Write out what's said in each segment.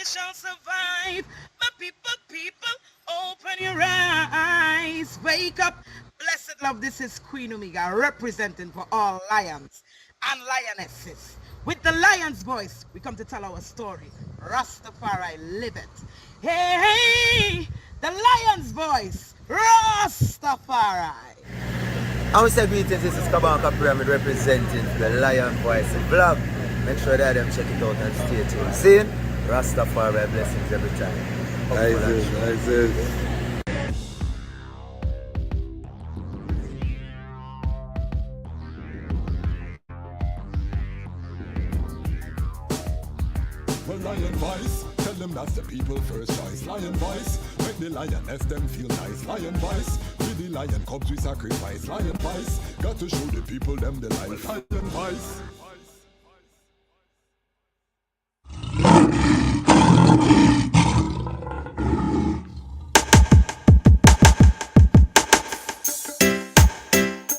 shall survive. My people, open your eyes. Wake up. Blessed love, this is Queen Omega representing for all lions and lionesses. With the lion's voice, we come to tell our story. Rastafari live it. Hey, the lion's voice. Rastafari. I would say greetings, this is Kabanka Pyramid representing the Lion Voice vlog. Make sure that them check it out and stay tuned. See? Rastafari blessings every time. Nice. Well, Lion Voice, tell them that's the people first choice. Lion Voice, make the lioness them feel nice. Lion Voice, with the lion cubs we sacrifice. Lion Voice, got to show the people them the life. Lion Voice.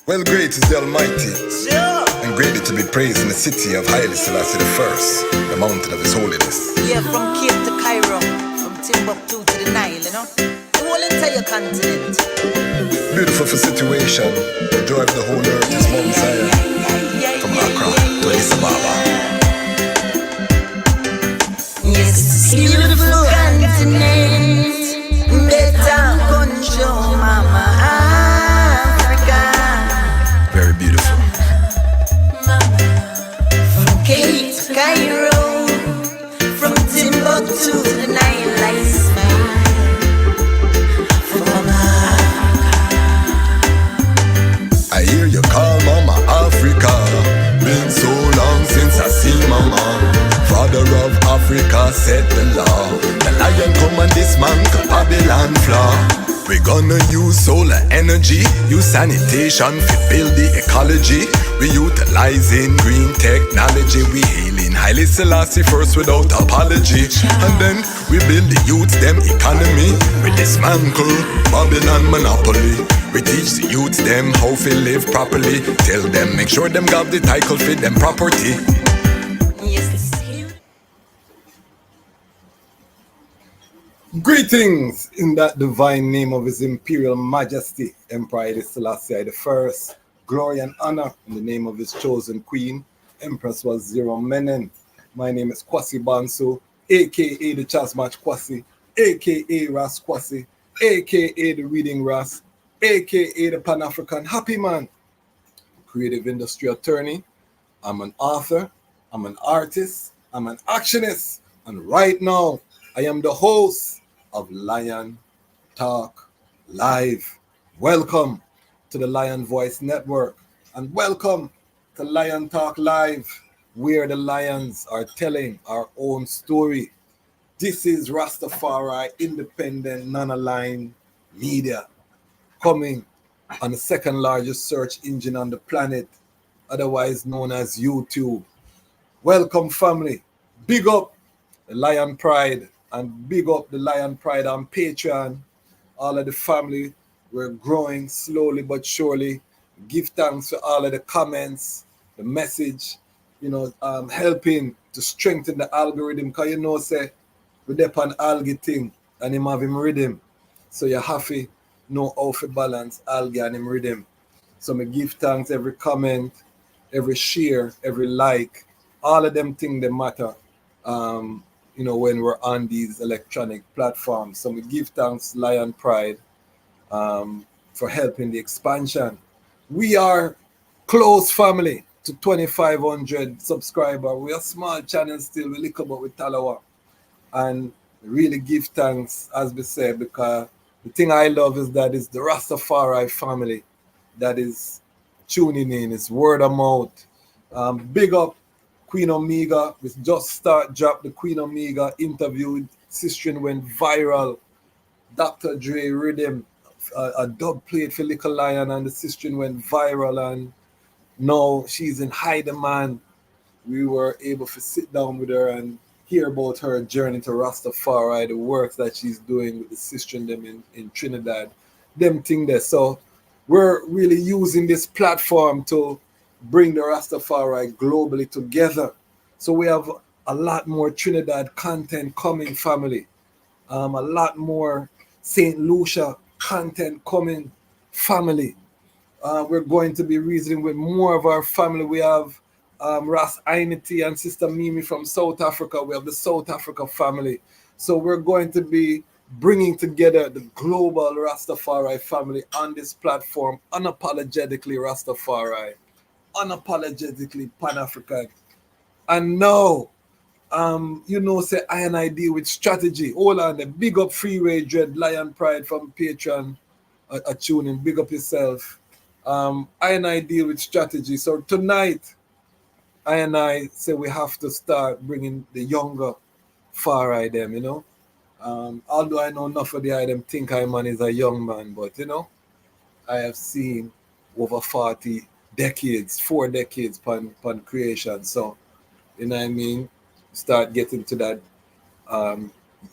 Well, great is the Almighty, and greatly to be praised in the city of Haile Selassie I, the mountain of His holiness. Yeah, from Cape to Cairo, from Timbuktu to the Nile, you know, the whole entire continent. Beautiful for situation, the joy of the whole earth is Mount Zion, from Accra to Addis Ababa. Yes, it's a beautiful continent, better control, Mama Africa. Very beautiful. From Cape to Cairo, from Timbuktu to the Nile, I smile. From I hear you call Mama Africa. Been so long since I seen Mama. Father of Africa set the law. The lion come and dismantle Babylon flaw. We gonna use solar energy, use sanitation to build the ecology. We utilizing green technology. We hailing Haile Selassie first without apology. And then we build the youth them economy. We dismantle Babylon monopoly. We teach the youth them how to live properly. Tell them make sure them got the title for them property. Greetings in that divine name of His Imperial Majesty, Emperor Haile Selassie I. Glory and honor in the name of His chosen Queen, Empress Waziri Menen. My name is Kwasi Bansu, aka the Chasmatch Kwasi, aka Ras Kwasi, aka the Reading Ras, aka the Pan-African Happy Man, creative industry attorney. I'm an author, I'm an artist, I'm an actionist, and right now I am the host of Lion Talk Live. Welcome to the Lion Voice Network, and welcome to Lion Talk Live, where the lions are telling our own story. This is Rastafari independent, non-aligned media, coming on the second largest search engine on the planet, otherwise known as YouTube. Welcome, family. Big up the Lion Pride, and big up the Lion Pride on Patreon. All of the family, we're growing slowly but surely. Give thanks for all of the comments, the message, helping to strengthen the algorithm. Because say, we're there on algae thing, and him have him rhythm. So you have to know how to balance algae and him rhythm. So me give thanks every comment, every share, every like. All of them things that matter. When we're on these electronic platforms. So we give thanks Lion Pride for helping the expansion. We are close family to 2,500 subscribers. We are small channel still, we look about with Talawa. And really give thanks, as we said, because the thing I love is that it's the Rastafari family that is tuning in. It's word of mouth. Big up Queen Omega. We just dropped the Queen Omega interview. Sister went viral. Dr. Dre rhythm, a dub played for Little Lion, and the sister went viral, and now she's in high demand. We were able to sit down with her and hear about her journey to Rastafari, the work that she's doing with the sister and them in Trinidad, them thing there. So we're really using this platform to bring the Rastafari globally together. So we have a lot more Trinidad content coming, family. A lot more St. Lucia content coming, family. We're going to be reasoning with more of our family. We have Ras Ainity and Sister Mimi from South Africa. We have the South Africa family. So we're going to be bringing together the global Rastafari family on this platform, unapologetically Rastafari, unapologetically Pan-African. And now, say I and I deal with strategy. Hold on, the big up Freeway Dread, Lion Pride from Patreon, a tuning, big up yourself. I and I deal with strategy. So tonight, I and I say we have to start bringing the younger far eye them, although I know enough of the eye them think I man is a young man, but I have seen over 40 decades, 4 decades pan creation. So, you know what I mean? Start getting to that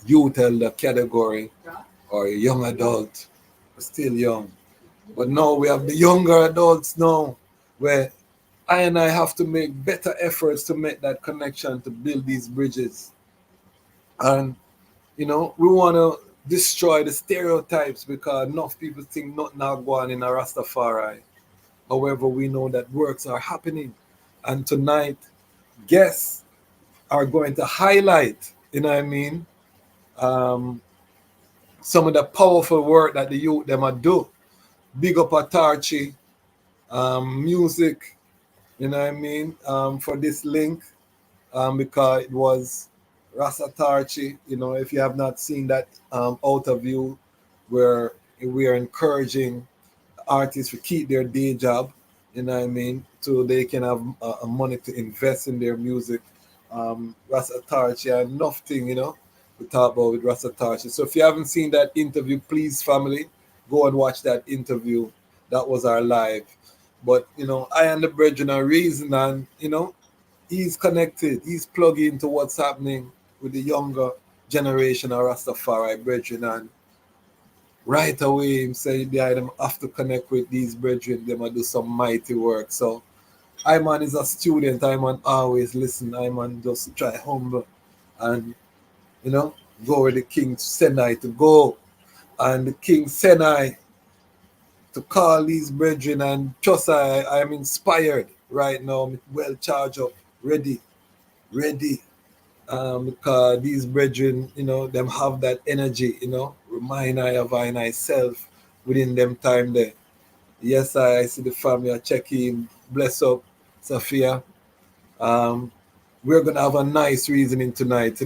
youth elder category or young adult, still young. But now we have the younger adults now where I and I have to make better efforts to make that connection, to build these bridges. And, we want to destroy the stereotypes because enough people think nothing now going in a Rastafari. However, we know that works are happening. And tonight, guests are going to highlight, some of the powerful work that the youth them are do. Big up Atarchi, music, for this link, because it was Ras Atarchi. If you have not seen that outer view, where we are encouraging artists to keep their day job, so they can have money to invest in their music. Ras Atarchi, enough thing, we talk about with Ras Atarchi. So if you haven't seen that interview, please, family, go and watch that interview. That was our live. But, I and the brethren are reason, and, he's connected. He's plugged into what's happening with the younger generation of Rastafari brethren. And right away, him say them have to connect with these brethren. They might do some mighty work. So, I man is a student. I man always listen. I man just try humble and, go where the king send I to go. And the king send I to call these brethren, and trust I am inspired right now. I'm well charged up, ready. Because these brethren, them have that energy, remind I of I myself within them time there. Yes, I see the family, I check in, bless up, Sophia. We're gonna have a nice reasoning tonight,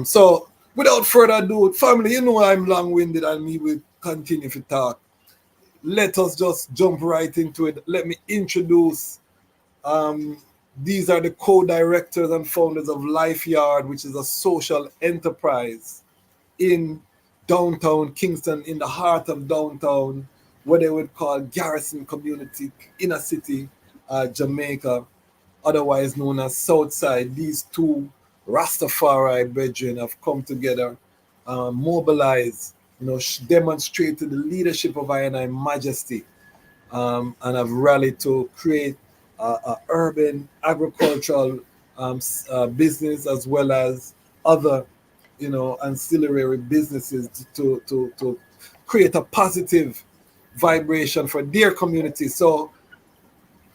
So without further ado, family, I'm long-winded and me will continue to talk. Let us just jump right into it. Let me introduce, these are the co-directors and founders of Life Yard, which is a social enterprise in downtown Kingston, in the heart of downtown, what they would call Garrison Community, inner city, Jamaica, otherwise known as Southside. These two Rastafari brethren have come together, mobilized, demonstrated the leadership of I Majesty, and have rallied to create a urban agricultural business, as well as other, ancillary businesses to create a positive vibration for their community. So,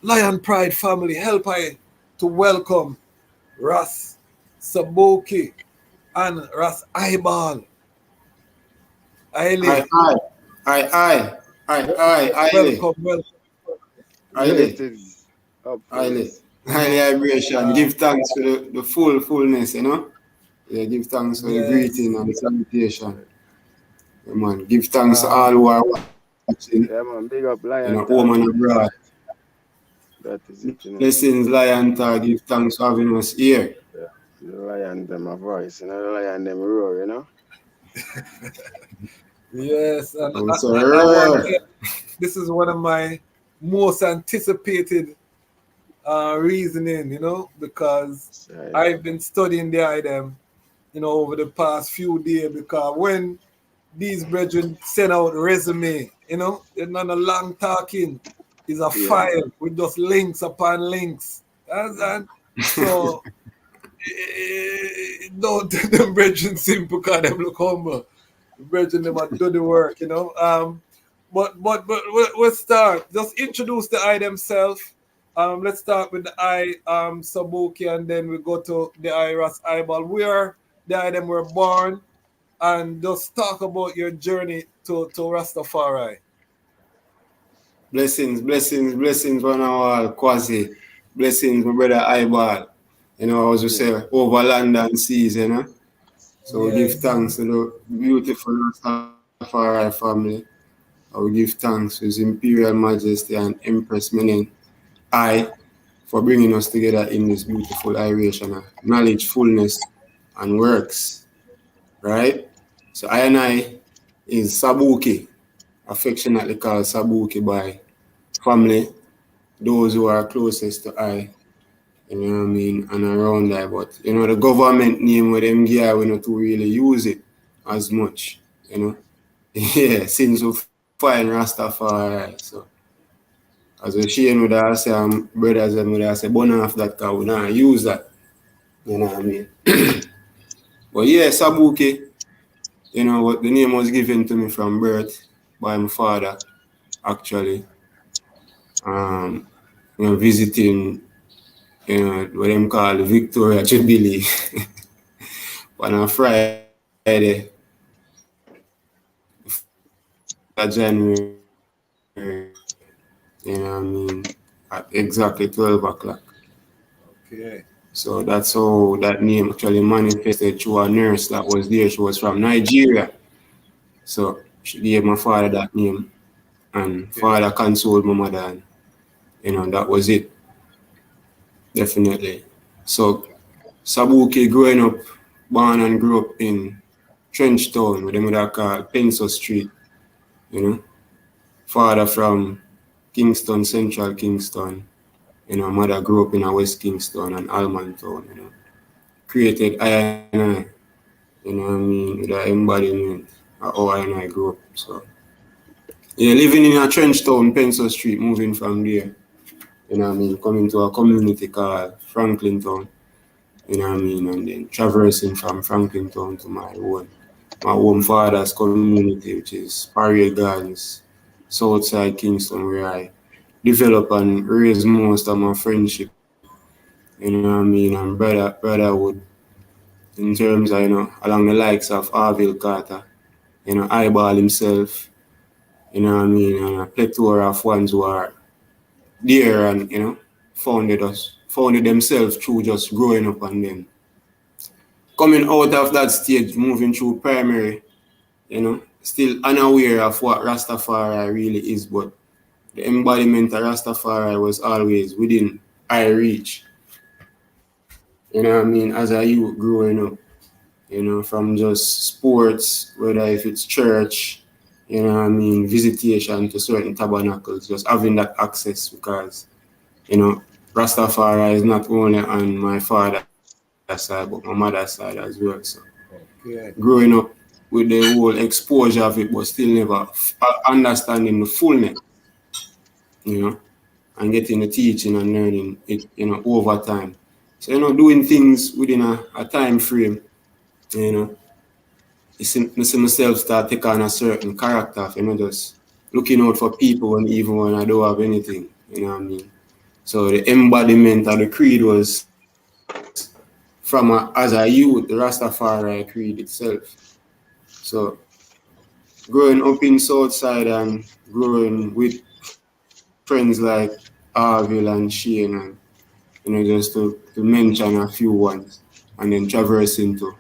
Lion Pride family, help I to welcome Ras Sabukie and Ras Eyeball. Aye. Welcome. Aye. Vibration. Give thanks for the fullness, Yeah, give thanks for the greeting and the salutation. Yeah, man. Give thanks to all who are watching. Yeah, man. Big up Lion. Home and abroad. That is it, Blessings, Lion Tag. Give thanks for having us here. Yeah. The lion them a voice, the lion them roar, Yes, and this is one of my most anticipated reasoning, because I've been studying the item, over the past few days, because when these brethren send out resume, they're not a long talking, it's a file with just links upon links. And so No, them brethren simple because them look humble. The brethren them do the work, you know. But we'll start. Just introduce the eye themselves. Let's start with the eye Sabukie, and then we go to the eye Ras Eyeball. Where the eye them were born, and just talk about your journey to Rastafari. Blessings on our Quasi. Blessings, my brother Eyeball. You know, as you say, over land and seas, you know. So we give thanks to the beautiful Rastafari family. I will give thanks to His Imperial Majesty and Empress Menen I for bringing us together in this beautiful iration of knowledge, fullness, and works. Right? So I and I is Sabukie, affectionately called Sabukie by family, those who are closest to I, you know what I mean, and around there. But, you know, the government name with them gear, we not to really use it as much, you know. Yeah, since we find Rastafari, so as we Shane would have say, brothers and would have say, burn off that car, we not use that, you know what I mean. But yeah, Sabukie, you know, what the name was given to me from birth by my father, actually. You know, visiting, you know, what them call Victoria Jubilee on a Friday, January, you know what I mean, at exactly 12 o'clock. Okay. So that's how that name actually manifested through a nurse that was there. She was from Nigeria. So she gave my father that name, and father consoled my mother, and, you know, that was it. Definitely. So Sabukie growing up, born and grew up in Trenchtown, what they would call Pencil Street, you know. Father from Kingston, Central Kingston, you know, mother grew up in a West Kingston and Almantown, you know. Created I and I, you know what I mean, with the embodiment of how I and I grew up. So yeah, living in a Trenchtown, Pencil Street, moving from there, you know what I mean, coming to a community called Franklin Town, you know what I mean, and then traversing from Franklin Town to my own father's community, which is Parade Gardens, Southside Kingston, where I develop and raise most of my friendship, you know what I mean, and brotherhood, in terms of, you know, along the likes of Arville Carter, you know, Eyeball himself, you know what I mean, and a plethora of ones who are there and, you know, founded themselves through just growing up, and then coming out of that stage, moving through primary, you know, still unaware of what Rastafari really is, but the embodiment of Rastafari was always within eye reach. You know what I mean? As a youth growing up, you know, from just sports, whether if it's church, you know what I mean, visitation to certain tabernacles, just having that access, because, you know, Rastafari is not only on my father's side, but my mother's side as well. So growing up with the whole exposure of it, but still never understanding the fullness, you know, and getting the teaching and learning it, you know, over time. So, you know, doing things within a time frame, you know, I see myself start taking on a certain character, you know, just looking out for people and even when I don't have anything, you know what I mean? So the embodiment of the creed was from as a youth, the Rastafari creed itself. So growing up in Southside and growing with friends like Arville and Shane, and, you know, just to mention a few ones, and then traversing to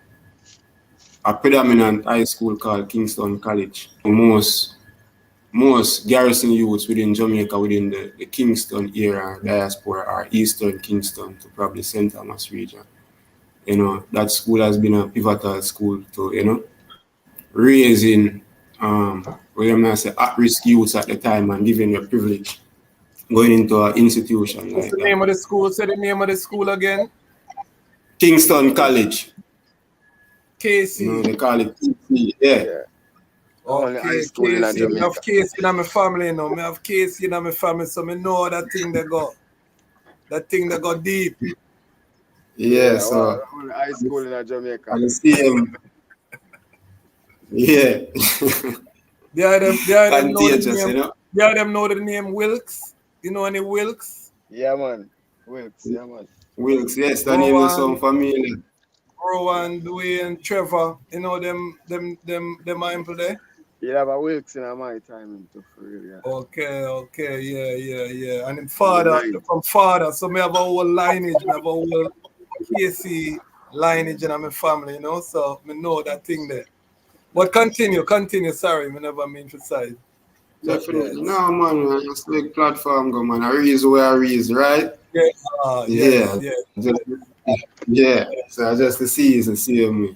a predominant high school called Kingston College. Most garrison youths within Jamaica, within the Kingston area diaspora, are Eastern Kingston to probably St. Thomas region. You know, that school has been a pivotal school to, you know, raising at-risk youths at the time and giving them a privilege going into an institution. What's like the that. name of the school? Say the name of the school again. Kingston College. KC. You know, they call it KC, yeah. Only high Okay, school in KC. I Jamaica. have KC in my family, you know. I have KC in my family, so I know that thing they go. That thing they go deep. Yeah, so high school in Jamaica. I see him. Yeah. They are them know the Contagious, name. you know. They are them know the name Wilkes. You know any Wilkes? Yeah, man. Wilkes, yeah, man. Wilkes, yes, that name is so familiar. Rowan, Dwayne, Trevor. You know them are people there. You have a Wilkes in my time too, for real, yeah. Okay, yeah. And then Right. from father, so me have a whole lineage, me have a whole KC lineage in my family, you know, so me know that thing there. But continue, sorry, me never mean to say. Definitely. No, man, it's like platform go, man. I raise where I raise, right? Yes. Yeah. So just to see is the same.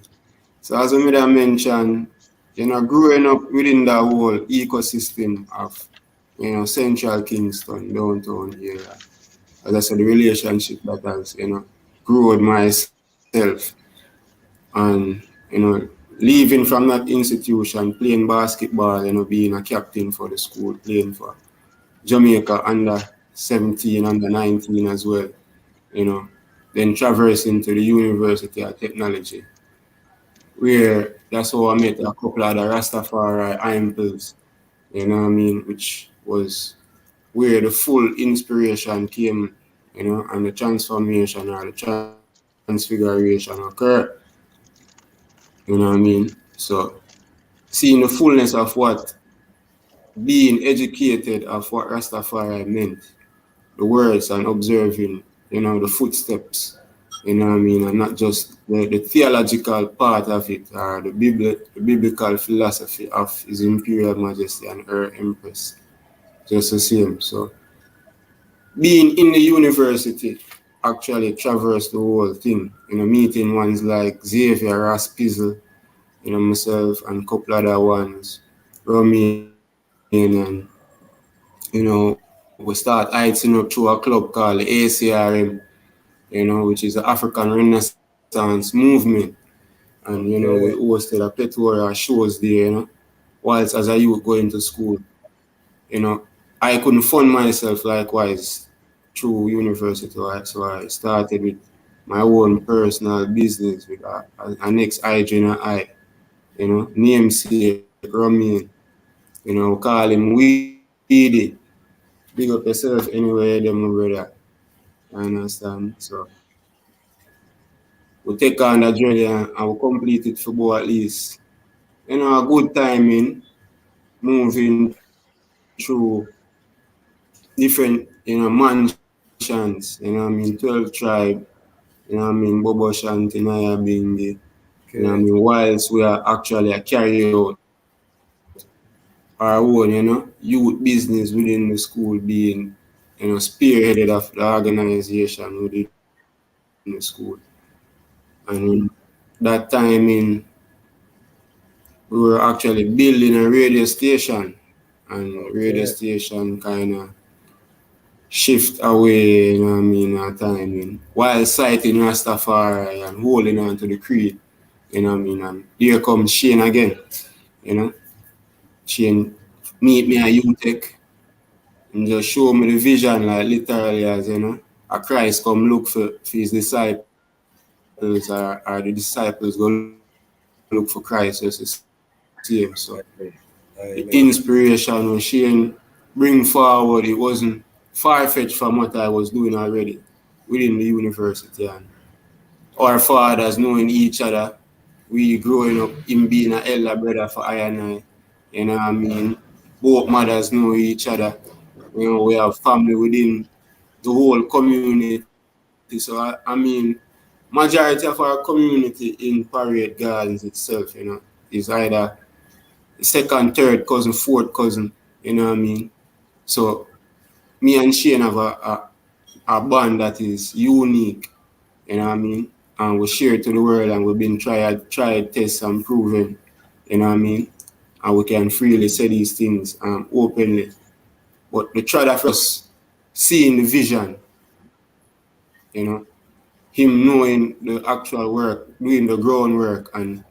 So as I made a mention, you know, growing up within that whole ecosystem of, you know, central Kingston, downtown area. As I said, the relationship that has, you know, grown myself. And, you know, leaving from that institution, playing basketball, you know, being a captain for the school, playing for Jamaica under 17, under 19 as well, you know, then traversing to the University of Technology, where that's how I met a couple of the Rastafari impulse, you know what I mean, which was where the full inspiration came, you know, and the transformation or the transfiguration occurred, you know what I mean. So seeing the fullness of what being educated of what Rastafari meant, the words and observing, you know, the footsteps, you know what I mean, and not just the theological part of it or the biblical philosophy of His Imperial Majesty and Her Empress, just the same. So being in the university actually traversed the whole thing, you know, meeting ones like Xavier, Ras Pizzle, you know, myself and a couple other ones, Romanian, and, you know, we start heighting up through a club called the ACRM, you know, which is the African Renaissance movement. And, you know, we hosted a plethora of shows there, you know, whilst as a youth going to school. You know, I couldn't fund myself likewise through university, right? So I started with my own personal business with an ex-hygiene I, you know, namesake, Romain, you know, call him Weedy. Big up yourself anyway, them, my brother. You understand? So we take on that journey and we complete it for about at least, you know, a good timing, moving through different, you know, mansions, you know what I mean, 12 tribe, you know what I mean, Bobo Shanti, Naya Bingi, you know what I mean, whilst we are actually carry out our own, you know, youth business within the school being, you know, spearheaded of the organization within the school. And that timing, we were actually building a radio station, and radio station kind of shift away, you know what I mean, our timing, while citing Rastafari and holding on to the creed, you know what I mean, and here comes Shane again, you know, Shane meet me at UTech and just show me the vision, like literally as, you know, a Christ come look for his disciples, or the disciples go look for Christ, just the same. So the inspiration when Shane bring forward, it wasn't far-fetched from what I was doing already within the university. And our fathers knowing each other, we growing up, him being an elder brother for I and I, you know what I mean? Both mothers know each other. You know, we have family within the whole community. So I mean, majority of our community in Parade Gardens itself, you know, is either second, third cousin, fourth cousin, you know what I mean? So me and Shane have a bond that is unique, you know what I mean? And we share it to the world, and we've been tried, test and proven, you know what I mean? And we can freely say these things openly. But the try of us seeing the vision, you know, him knowing the actual work, doing the groundwork, and,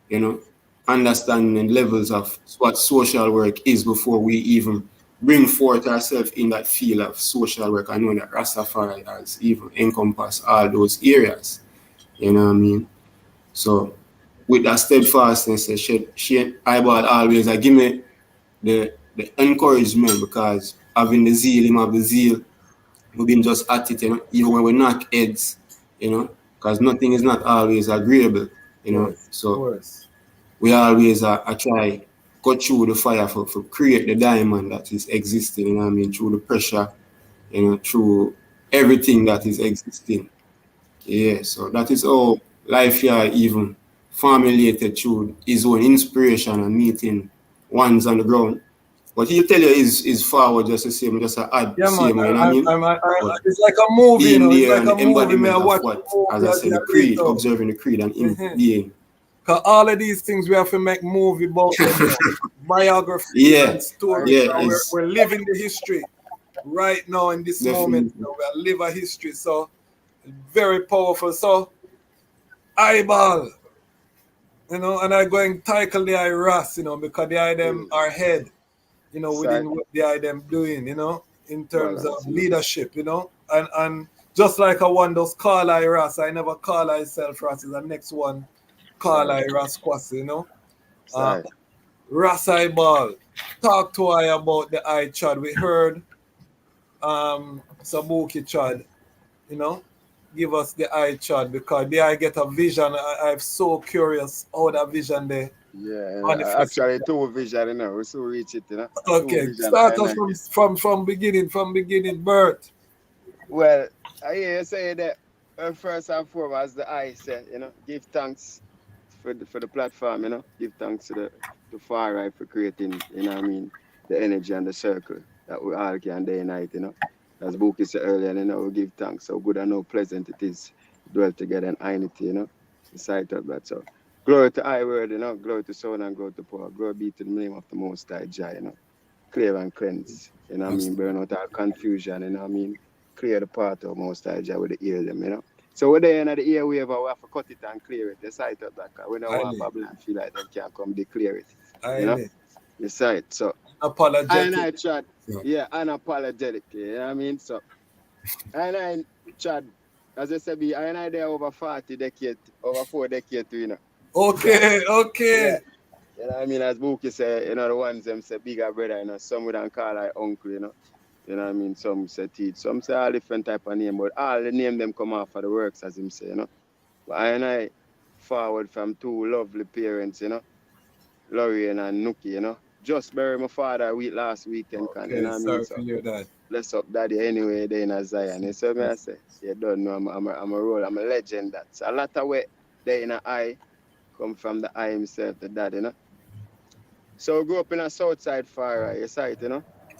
you know, understanding the levels of what social work is before we even bring forth ourselves in that field of social work. I know that Rastafari has even encompassed all those areas. You know what I mean? So with that steadfastness, she eyeball always give me the encouragement, because having the zeal, him have the zeal, we've been just at it, even when we knock heads, because nothing is not always agreeable, So we always try go through the fire for create the diamond that is existing, through the pressure, through everything that is existing. Yeah, so that is how life here even formulated through his own inspiration and meeting ones on the ground. But he'll tell you is forward just the same, just a add same way, It's like a movie, being It's there like a movie. embodiment of what, as I said, the creed, observing the creed and him being. Because all of these things we have to make movie about them, biography and stories. Yeah, we're living the history right now in this moment. We live a history, so very powerful. So eyeball, and I go and tackle the Ras, because the eye them are head, within what the eye them doing, in terms of leadership, and just like I want those call I Ras, I never call myself Ras, is the next one call I Ras Kwasi, Ras eyeball, talk to I about the eye chad. We heard Sabukie Chad, give us the eye chart, because there I get a vision. I'm so curious how that vision there. Yeah, actually 2 vision, we so reach it, Okay, start us from beginning, birth. Well, I hear you say that first and foremost, the eye say, give thanks for the platform, give thanks to the far right for creating, the energy and the circle that we all can day and night, As Buki said earlier, we give thanks. So good and how pleasant it is to dwell together in unity, the sight of that. So glory to I word, glory to soul and glory to power. Glory be to the name of the Most High Jah, clear and cleanse, burn out all confusion, clear the path of Most High Jah with the ear them, So we're there in the ear wave, we have to cut it and clear it, the sight of that, because we don't want Babylon feel like they can't come declare it, the sight. So apologetic. I tried, unapologetic, So I Chad, as I said, I there over 40 decades, over 4 decades too, Okay. Yeah. As Buki said, the ones them say bigger brother, some would call like uncle, some say teach, some say all different type of name, but all the name them come off of the works, as him say, But I forward from 2 lovely parents, Lorraine and Nuki, just buried my father last weekend, Sorry to hear that. Bless up daddy anyway, they in a Zion. So I say, you don't know, I'm a role, I'm a legend. That's a lot of way they in a eye come from the eye himself, the daddy, So I grew up in a Southside far right side,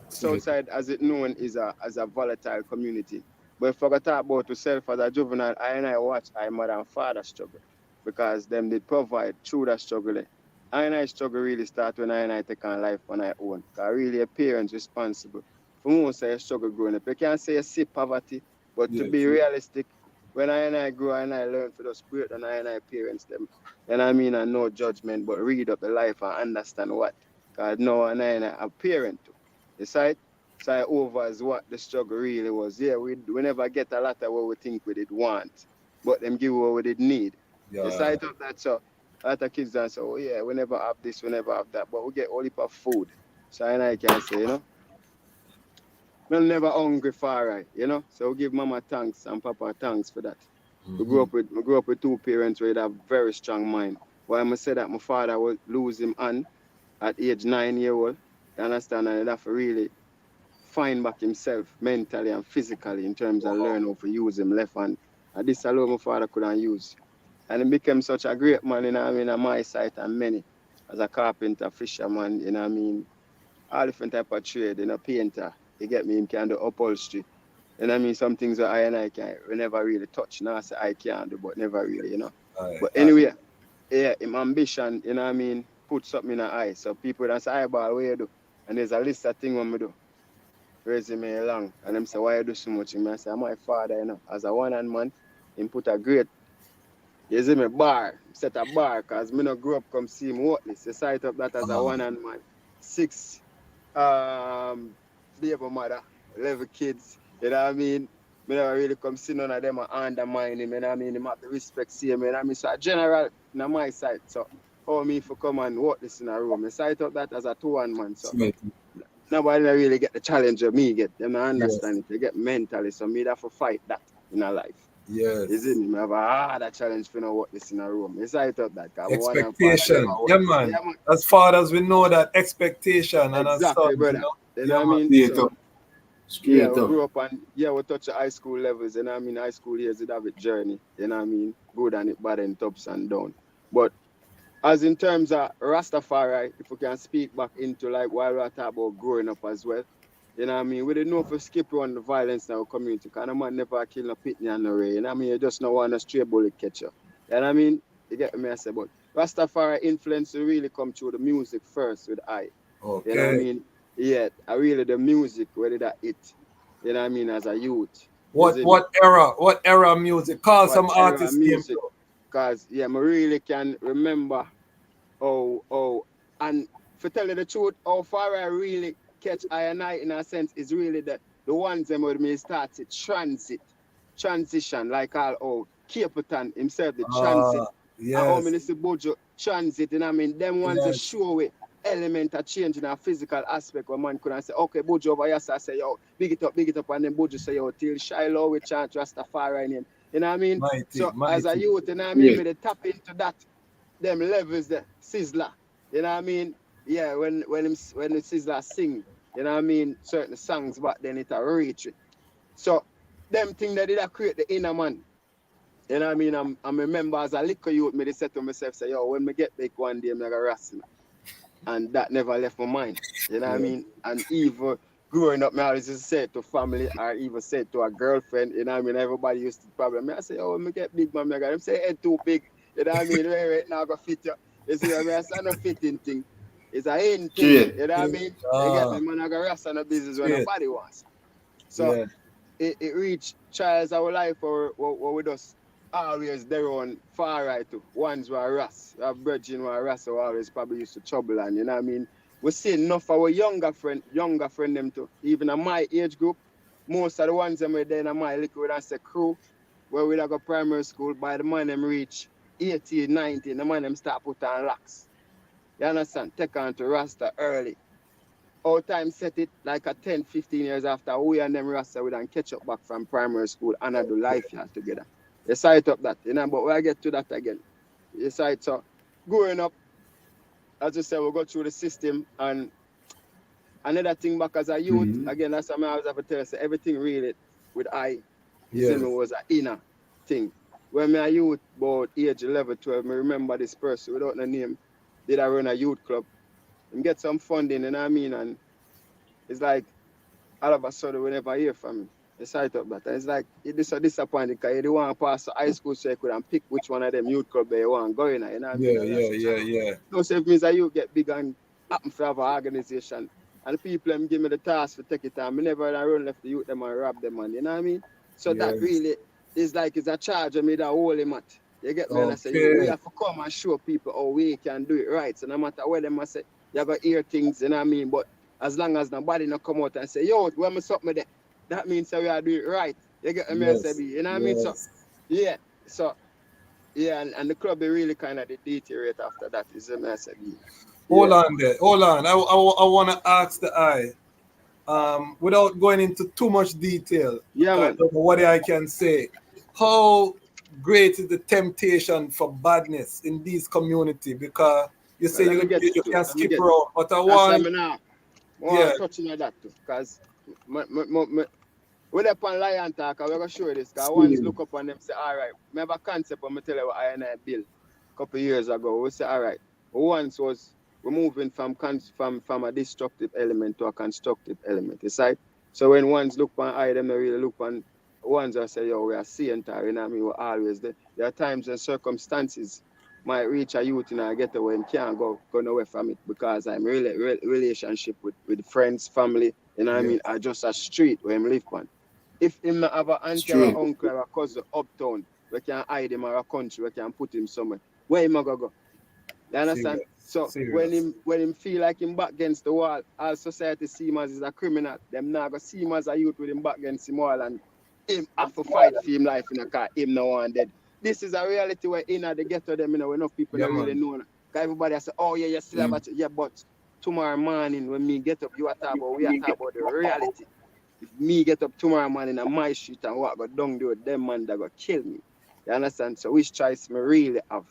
Southside, as it known, is a volatile community. But if I talk about myself as a juvenile, I watch my mother and father struggle, because them did provide through that struggle. I struggle really start when I take on life on my own. Because really a parent's responsible. For most I struggle growing up. You can't say I see poverty, but to be realistic, when I grew and I learned for the spirit and I parents them. And and no judgment, but read up the life and understand what. Because now and I a parent too. You see? So I over as what the struggle really was. Yeah, we never get a lot of what we think we did want, but them give what we did need. You see of that, so a lot of kids don't say, oh yeah, we never have this, we never have that, but we get all heap of food. So I can say, we're never hungry far right, So we give mama thanks and papa thanks for that. We grew up with 2 parents who had a very strong mind. Why I say that my father would lose him hand at age 9-year-old. You understand? And he'd have to really find back himself mentally and physically in terms of learn how to use him left hand. And this alone my father couldn't use. And he became such a great man, on my sight and many. As a carpenter, fisherman, all different type of trade, painter. You get me? Him can do upholstery. Some things that I can we never really touch. Now I say I can do, but never really, But anyway, him ambition, put something in the eye. So people that say, eyeball, what you do? And there's a list of things when we do. Resume along. And them say, why you do so much? And I say, my father, as a one-hand man, him put a great, bar, set a bar, because me no grew up come see him worthless. You sight up that as a one-hand man. 6 baby mother, 11 kids, you know what I mean? Me never really come see none of them undermine him, you know what I mean? Him have the respect, see him, you know what I mean? So a general, on my side, so how me for come and work this in a room. I sight up that as a 2-1 man, so nobody really get the challenge of me get. Them I understand it. They get mentally, so me have to fight that in a life. Yes. Isn't it? Me have a harder challenge for no work this in a room. I sight up that. Expectation. Yeah, man. As far as we know that expectation and exactly, as brother. You know what I mean? Straight we up. grew up and we touch the high school levels, you know what I mean? High school years, it have a journey, you know what I mean? Good and it bad and ups and down. But as in terms of Rastafari, if we can speak back into like while we're talking about growing up as well, you know what I mean? We didn't know if we skip around the violence in our community, because a man never kill no pitney and no ray, you know what I mean? You just don't want a stray bullet catcher. You know what I mean? You get me, I say, but Rastafari influence will really come through the music first with I. Okay. You know what I mean? Yeah, I really the music, whether that it, you know what I mean, as a youth. What era music? Call some artists music. Because I really can remember and for tell you the truth, how far I really catch I and I in a sense is really the ones that with me started transition, like all Capleton himself, the transit. Yes. And how many see Bojo transit, you know what I mean? Them ones that show it element of change in a physical aspect where man could say, okay, Bojo over here, so I say, yo, big it up, and then Bojo say, yo, till Shiloh we chant Rastafari name. You know what I mean? Mighty. As a youth, you know what I mean? Me tap into that, them levels, the Sizzler. You know what I mean? Yeah, when the Sizzler sing, you know what I mean? Certain songs, but then it a reach it. So, them thing that did create the inner man. You know what I mean? I remember as a little youth, me said to myself, say, yo, when me get big one day, I'm going to Ras. And that never left my mind. You know what I mean? And even growing up, I always just said to family, or even said to a girlfriend, you know what I mean? Everybody used to problem. I say, oh, when me get big, man, I got them say head too big. You know what I mean? Right now, I go fit you. You see what I mean? It's not a fitting thing. It's a in thing. You know what I mean? You get me, man, I got Ras on the business when nobody wants. So it reached trials of our life where we just always there on far right too. Ones were Ras. Our brethren were Ras, so always probably used to trouble, and you know what I mean? We see enough of our younger friend them too. Even in my age group, most of the ones that were there in my little say crew, where we go primary school, by the man them reach 18, 19, the man them start put on locks. You understand? Take on to Rasta early. Our time set it like a 10, 15 years after we and them Rasta we done catch up back from primary school and I do life here together. You sight up that, you know, but when I get to that again, you sight so growing up, as I said, we go through the system and another thing back as a youth, again, that's something I was have to tell you, so everything really with see me was an inner thing. When me a youth, about age 11, 12, me remember this person without a name, did I run a youth club. And get some funding, you know what I mean? And it's like, all of a sudden, we never hear from me. The sight up that. And it's like, it's so disappointing because you don't want to pass the high school circuit and pick which one of them youth club they want to go in. You know what I mean? Yeah. So if means that you get big and happen to have an organization. And the people them give me the task to take it on. Me never run left the youth them and rob them, man. You know what I mean? So that really is like, it's a charge of me that holy mat. You get me? And I say, we have to come and show people how we can do it right. So no matter where them I say, you got to hear things, you know what I mean? But as long as nobody not come out and say, yo, when me something there, that means that we are doing it right. You get me? I say, you know what I mean? So, and the club, they really kind of deteriorate after that, is what I say. Hold on. I want to ask the without going into too much detail, man. What I can say, how great is the temptation for badness in these community? Because you say you can skip around, but I want touching on that too, because we're up on Lion Talk, I'm going to show you this, because once look up on them say, all right, we have a concept, I'm going to tell you what I and I built a couple of years ago. We say, all right, once was we're moving from a destructive element to a constructive element. It's like, so when ones look on I, them really look on ones that say, yo, we are seeing, you know what I mean, we're always there. There are times and circumstances might reach a youth in a getaway and can't go nowhere from it because I'm really relationship with friends, family, you know what I mean, are just a street where I'm live on. If him have an auntie or uncle or a cousin uptown, we can hide him or a country, we can put him somewhere. Where him go? You understand? So when him feel like him back against the wall, all society see him as a criminal. Them now go see him as a youth with him back against him wall and him have to fight for him life in a car. Him no one dead. This is a reality where in the ghetto them, enough people don't really know. Everybody say, oh yeah, you still have but tomorrow morning when me get up, we are talking about the reality. If me get up tomorrow morning on my street and walk go down there, them man that go kill me. You understand? So which choice me really have?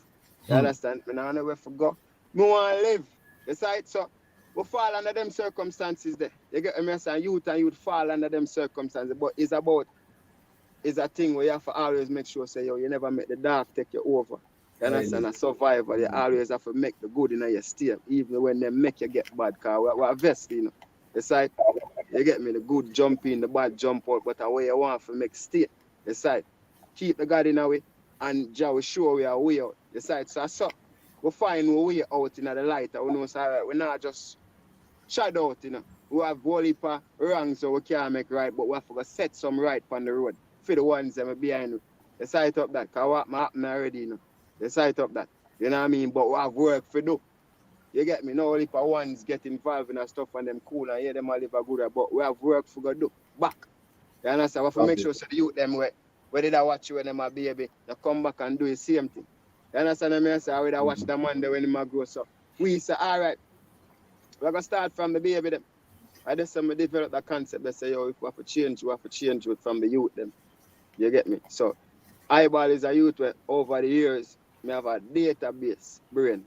You understand? Me now nowhere for go. Me want to live. Besides, so we fall under them circumstances there. You get me saying? Youth and youth fall under them circumstances. But it's a thing where you have to always make sure, say, yo, you never make the dark take you over. You understand? A survivor, you always have to make the good in your state, even when they make you get bad. Because we're vested, It's like, you get me, the good jump in, the bad jump out, but the way you want to make state. It's like, keep the God in a way, and Jah will show we are way out. It's like, so we find a way out in the light. We know, so we're not just shadow out, We have whole heap of wrongs so we can't make right, but we have to set some right on the road for the ones that are behind. They sight up that, because what happened already, They sight up that. You know what I mean? But we have work for do. You get me? No if ones get involved in that stuff and them cool and yeah, them all live a good, but we have work for go do. Back. You understand? We have to make sure so the youth them where did I watch you when them a baby, they come back and do the same thing. You understand what I say? I watch the man there when him grow up. We say, all right, we're going to start from the baby them. I just develop that concept. They say, yo, if we have to change, we have to change it from the youth them. You get me? So, eyeball is a youth where over the years, me have a database brain.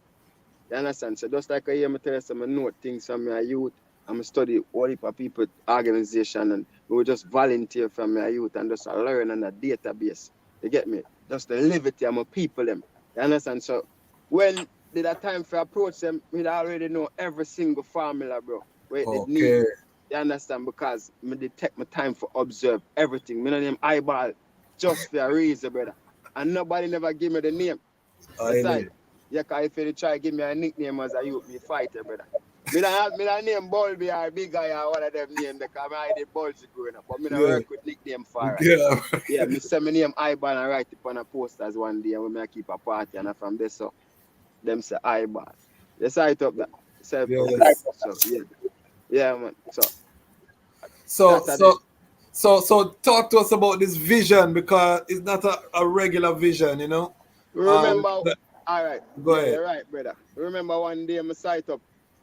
You understand? So just like I hear me tell you some note things from my youth, I'm study all heap of people organization and we just volunteer from my youth and just learn on a database. You get me? Just the liberty of my people them. You understand? So when did that time for approach them, we already know every single formula, bro. Where they need. You understand? Because me take my time for observe everything. Me name eyeball just for a reason, brother. And nobody never give me the name. Besides, yeah, because if you try to give me a nickname as a youth, me fighter, brother. Me don't name Bulby or Big Guy or one of them names because I did Bulgy growing up. But me don't work with nickname for it. Yeah, me say my name eyeball and write it on a posters one day and when I keep a party and from there so them say eyeball. You sight up that. So yeah, man. So talk to us about this vision because it's not a regular vision, Remember, all right. Go ahead. You're right, brother. Remember one day I sight up.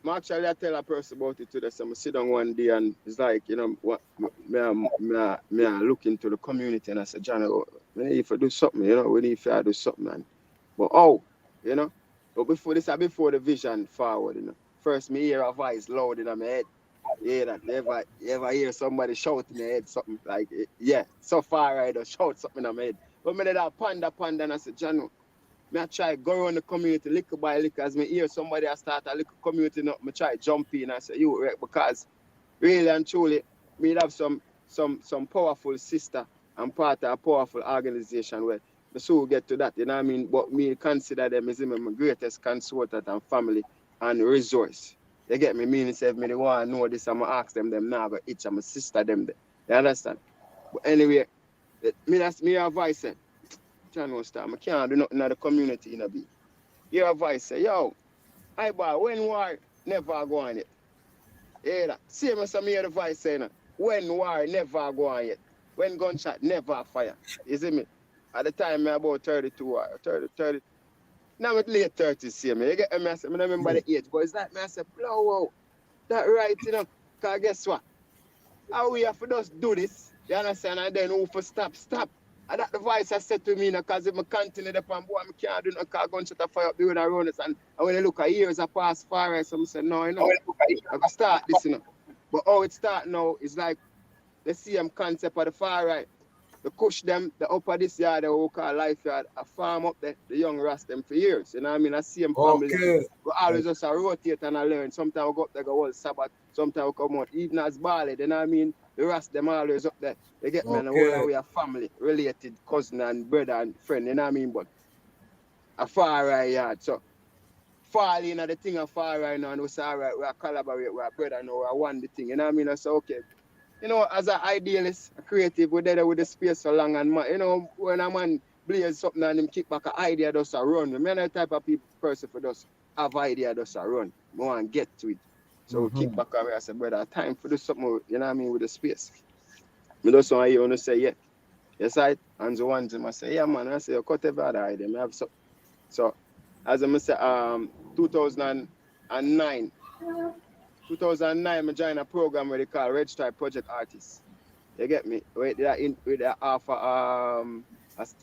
Actually, I tell a person about it today. So I sit down one day and it's like, what me look into the community and I said, John, we need to do something, we need to do something, man. But but before the vision forward, First me hear a voice loud in my head. Yeah, that you ever hear somebody shout in my head something like, yeah, so far I don't shout something in my head. But me did that panda and I said, John, I try go around the community little by little as me hear somebody start a little community up, me try jump in and say, you right, because really and truly, me have some powerful sister and part of a powerful organization where the soul get to that, you know what I mean? But me consider them as my greatest consultant and family and resource. You get me? Meaning say if me they want to know this, I'm gonna ask them now, but each of my sister them there. You understand? But anyway, me advice said, John Star, I can't do nothing in the community in a bit. Your advice say, yo, eyeball, when war never go on yet. Yeah, that. Same as me advice saying, when war never go on yet. When gunshot never fire. You see me? At the time, I'm about 32 or 30. Now I'm late 30s, see me. You get me? I don't remember the age, but it's like me, I say, blow out. That right, because guess what? How we have to just do this, you understand? And then who for stop. And that the voice I said to me, because if I continue the pan, boy, I can't do no car gunshot and fire up the road around us. And when I look at years I pass far, I say, no, I can start this, But how it start now is like the same concept of the far right. The push them, the upper this yard, the call life yard, a farm up there, the young Ras them for years. You know what I mean? I see them family. We always just rotate and I learn. Sometimes we go up there, go all Sabbath. Sometimes we come out, even as Bali. You know what I mean? The Ras them always up there. They get me and the whole way of family, related, cousin and brother and friend. You know what I mean? But a far right yard. So, fall in the thing of far right now and we say, all right, we are collaborate with our brother now, we want the thing. You know what I mean? I say, okay. As an idealist, a creative, we're there with the space for long and when a man blaze something and him kick back an idea, just a run. I'm not the type of person for just have idea just a run. We want to get to it. So we kick back away. I said, brother, time for do something, you know what I mean, with the space. Me just want you to say, yeah. Yes, I. And the one time I say, yeah, man. I say, you cut every other idea. I have so. So, as I say, 2009, I joined a program where they call Red Stripe Project Artists. You get me? With they offer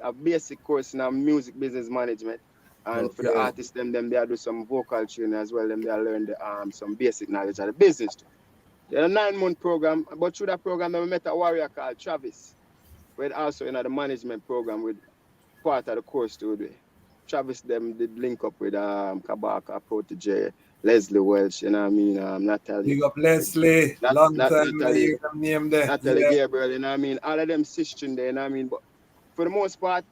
a basic course in music business management. And for the artists, them they do some vocal training as well. Them they learn some basic knowledge of the business too. They're a 9-month program, but through that program, I met a warrior called Travis. We're also in the management program with part of the course too. Travis them did link up with Kabaka, Protege, Leslie Welch, you know what I mean? Natalie. Big up Leslie. Long time Natalie, name there. Natalie Gabriel, you know what I mean? All of them sisters there, you know what I mean? But for the most part,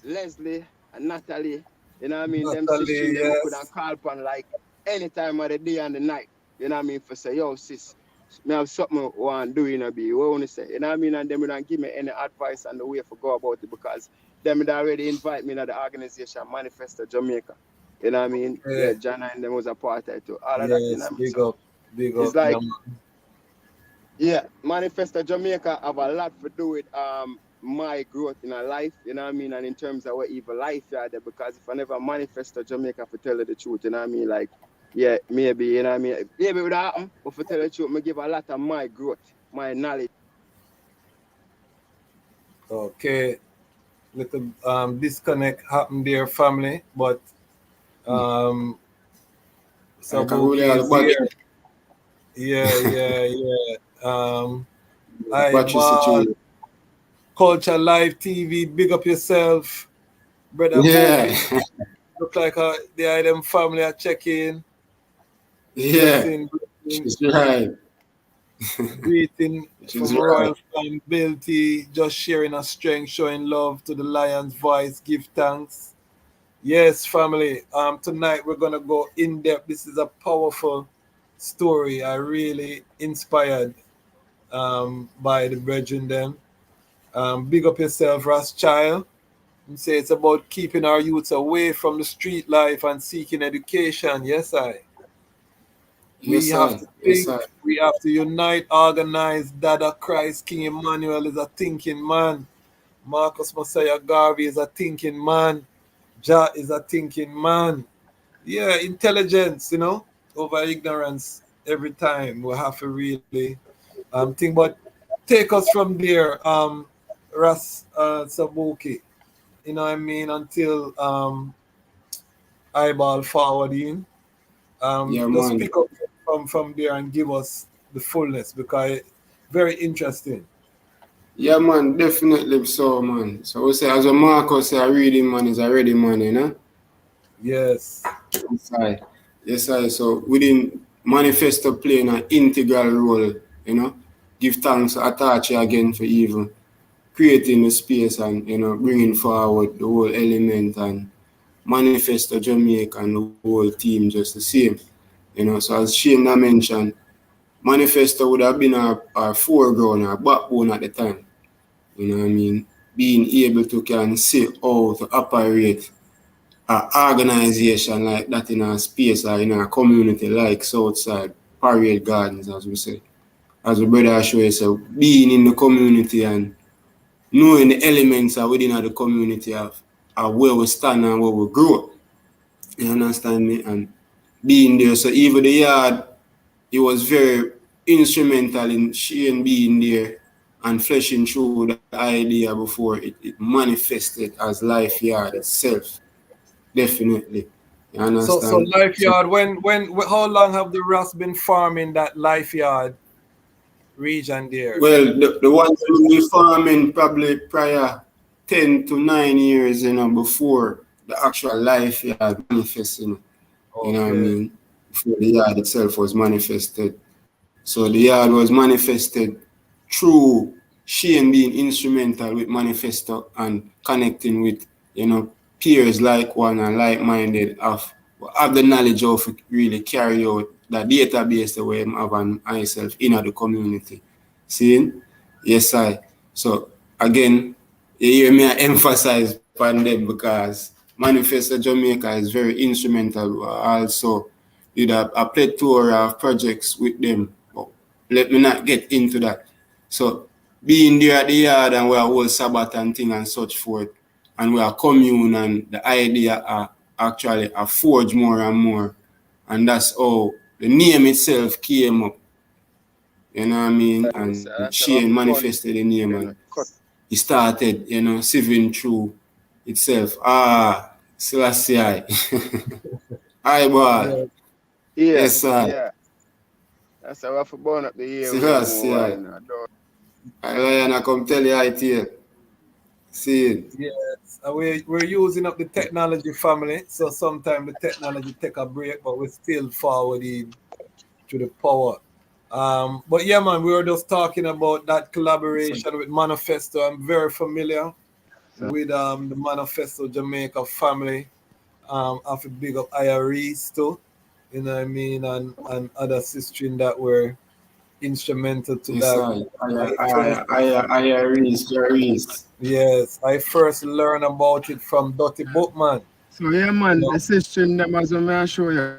Leslie and Natalie, you know what I mean? Them sisters them could have call upon like any time of the day and the night. You know what I mean? For say, yo, sis, me have something I want to do, you know, what I want to say. You know what I mean? And them don't give me any advice on the way to go about it because them had already invite me to the organization Manifesto Jamaica. You know what I mean? Yeah, John and them was a part of it too. All of that, you know what I mean? Big up. It's like, yeah, Manifesto Jamaica have a lot to do with my growth in a life, you know what I mean? And in terms of what even life you are there, because if I never Manifesto Jamaica for tell you the truth, you know what I mean? Like, yeah, maybe, you know what I mean? Maybe it would happen, but for tell the truth, I give a lot of my growth, my knowledge. Okay. Little sabukie happened there, family, but Sabukie is here. Yeah. I Culture Live TV, big up yourself, brother. Yeah. Look like the item family are checking. Yeah. She's right. Greeting from Royal Fan Bill T, just sharing our strength, showing love to the Lions voice, give thanks. Yes, family. Tonight we're gonna go in depth. This is a powerful story. I really inspired by the brethren them. Big up yourself, Ras Child. And say it's about keeping our youths away from the street life and seeking education. Yes, we have to think, we have to unite, organize. Dada Christ, King Emmanuel is a thinking man. Marcus Messiah Garvey is a thinking man. Jah is a thinking man. Yeah, intelligence, over ignorance every time. We have to really think. But take us from there, Ras Sabukie. You know what I mean? Until eyeball forwarding. Just pick up from there and give us the fullness because it's very interesting. Yeah, man, definitely so, man. So we say, as a Marcus say, a reading man is a ready man, you know? Yes. Yes, I. So within Manifesto playing an integral role, give thanks to Atachi again for even creating the space and, bringing forward the whole element and Manifesto Jamaica and the whole team just the same. So as Shane mentioned, Manifesto would have been our foreground, our backbone at the time. You know what I mean? Being able to can see how to operate an organization like that in our space or in our community like Southside, Parade Gardens, as we say. As the brother Ashoy said, being in the community and knowing the elements are within the community of where we stand and where we grow. You understand me? And being there. So even the yard, it was very instrumental in Shane being there and fleshing through the idea before it manifested as Life Yard itself. Definitely. You understand? So Life Yard, how long have the Ras been farming that Life Yard region there? Well, the ones we farming probably prior 10 to 9 years, before the actual Life Yard manifesting. You know what I mean? Before the yard itself was manifested. So the yard was manifested through Shane being instrumental with Manifesto and connecting with, peers like one and like-minded have the knowledge of really carry out the database the way I have and myself in the community. See? Yes, I. So again, you hear me emphasize on them because Manifesto Jamaica is very instrumental. Also did a plethora of projects with them. But let me not get into that. So being there at the yard and we are whole Sabbath and thing and such forth, and we are commune and the idea are actually are forged more and more. And that's how the name itself came up. You know what I mean? And Shane manifested the name and he started, sieving through itself. Selassie. Eyeball. Yeah. Yes, sir. Yeah. That's how I have to burn up the year. Selassie. I come tell you IT. See it. Yes, we're using up the technology family, so sometimes the technology take a break, but we're still forwarding to the power. But yeah, man, we were just talking about that collaboration with Manifesto. I'm very familiar with the Manifesto Jamaica family. I have to big up IREs too, you know what I mean, and other sisters that were instrumental to that. IREs. Yes, I first learned about it from Dirty Bookman. So yeah, man, the system them as I show you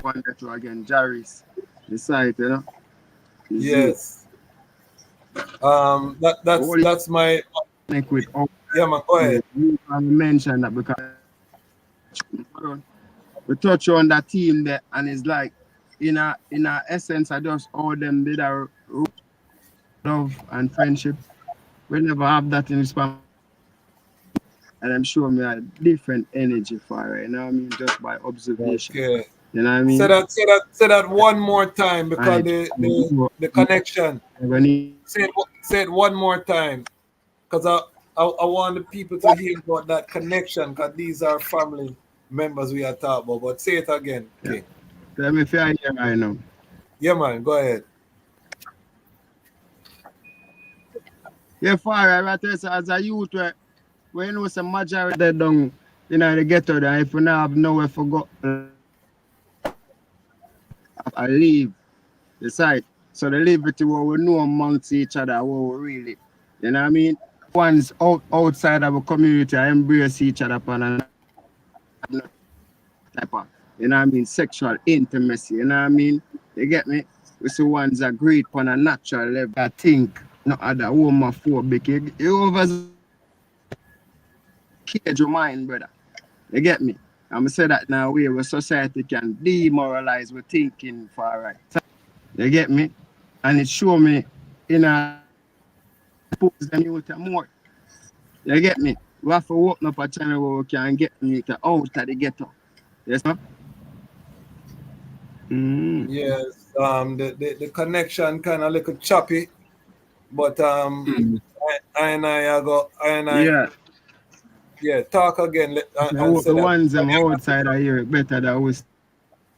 one that again, Jarry's. The site, Yes. That's my with yeah, man, go ahead. I mentioned that because we touch on that team there, and it's like in a essence, I just all them did our love and friendship. We never have that in Spam, and I'm sure me a different energy for it. You know what I mean? Just by observation. Okay. You know what I mean? Say that one more time because the connection. Say it one more time because I want the people to hear about that connection because these are family members we are talking about. But say it again. Okay. Tell me if you're here right now. Yeah, man. Go ahead. Yeah, far right as a youth, when you know some majority they down, the ghetto there, if you not have nowhere for go, I leave the site. So the liberty where we know amongst each other, where we really, you know what I mean? Ones outside of a community, I embrace each other upon a type of, you know what I mean, sexual intimacy, you know what I mean? You get me? We see ones that great upon a natural level. I think no other homophobic. You over cage your mind, brother. You get me? I'm say that now where society can demoralize with thinking for right. You get me? And it show me in a pose them with more. You get me? We have to open up a channel where we can get me to out of the ghetto. Yes, sir? Yes. The connection kind of little choppy, but yeah, talk again. The ones them outside are here better than we.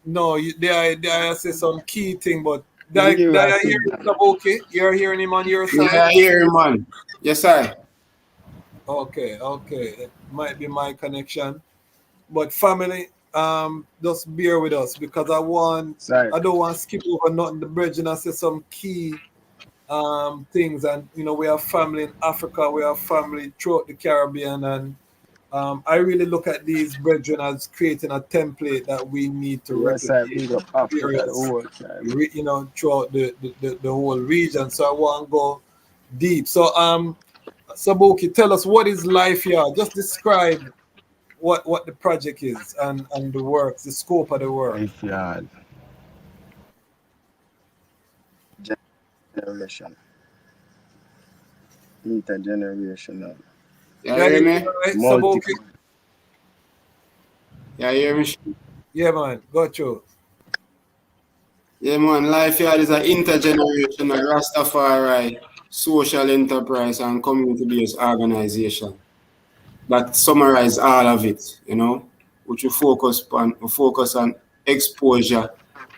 No, they say some key thing, but they are hearing Sabukie. You're hearing him on your side? Yeah, I hear him, man. Yes, sir. Okay. It might be my connection. But family, just bear with us because I don't want to skip over nothing. The bridge and I say some key things, and we have family in Africa, we have family throughout the Caribbean, and I really look at these brethren as creating a template that we need to replicate throughout the whole region. So I want to go deep. So Sabukie, tell us, what is Life Yard? Just describe what the project is and the works, the scope of the work. Life Yard. Generation. Intergenerational. You hear me? Sabukie? You hear me? Yeah, man. Got you. Yeah, man. Life Yard is an intergenerational Rastafari social enterprise and community-based organization that summarize all of it, which we focus on exposure,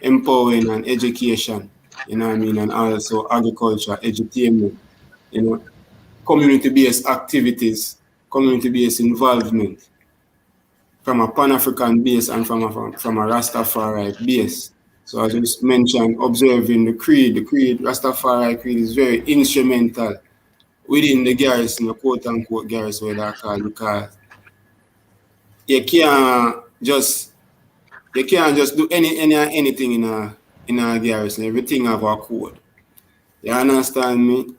empowering, and education, and also agriculture, entertainment, community-based activities, community-based involvement from a Pan-African base and from a Rastafari base. So as you mentioned, observing the creed, Rastafari creed is very instrumental within the garrison, the quote-unquote garrison, where they call, because you can't just do anything in a garrison. Everything have a code. You understand me?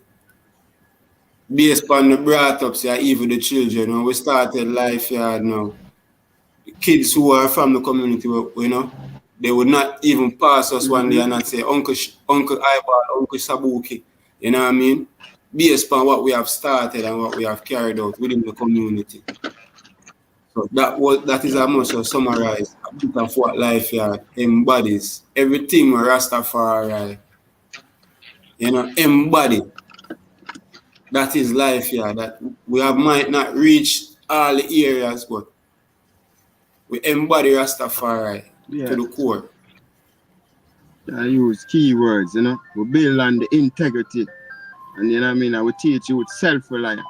Based on the brought ups, yeah, even the children. When we started life here now, kids who are from the community, they would not even pass us one day and not say Uncle Eyeball, Uncle Sabukie. You know what I mean? Based on what we have started and what we have carried out within the community. So that is a much of summarize a bit of what life here embodies. Everything we Rastafari, embody. That is life here. That we might not reach all the areas, but we embody Rastafari to the core. I use keywords, We build on the integrity. And you know what I mean? I will teach you with self-reliance.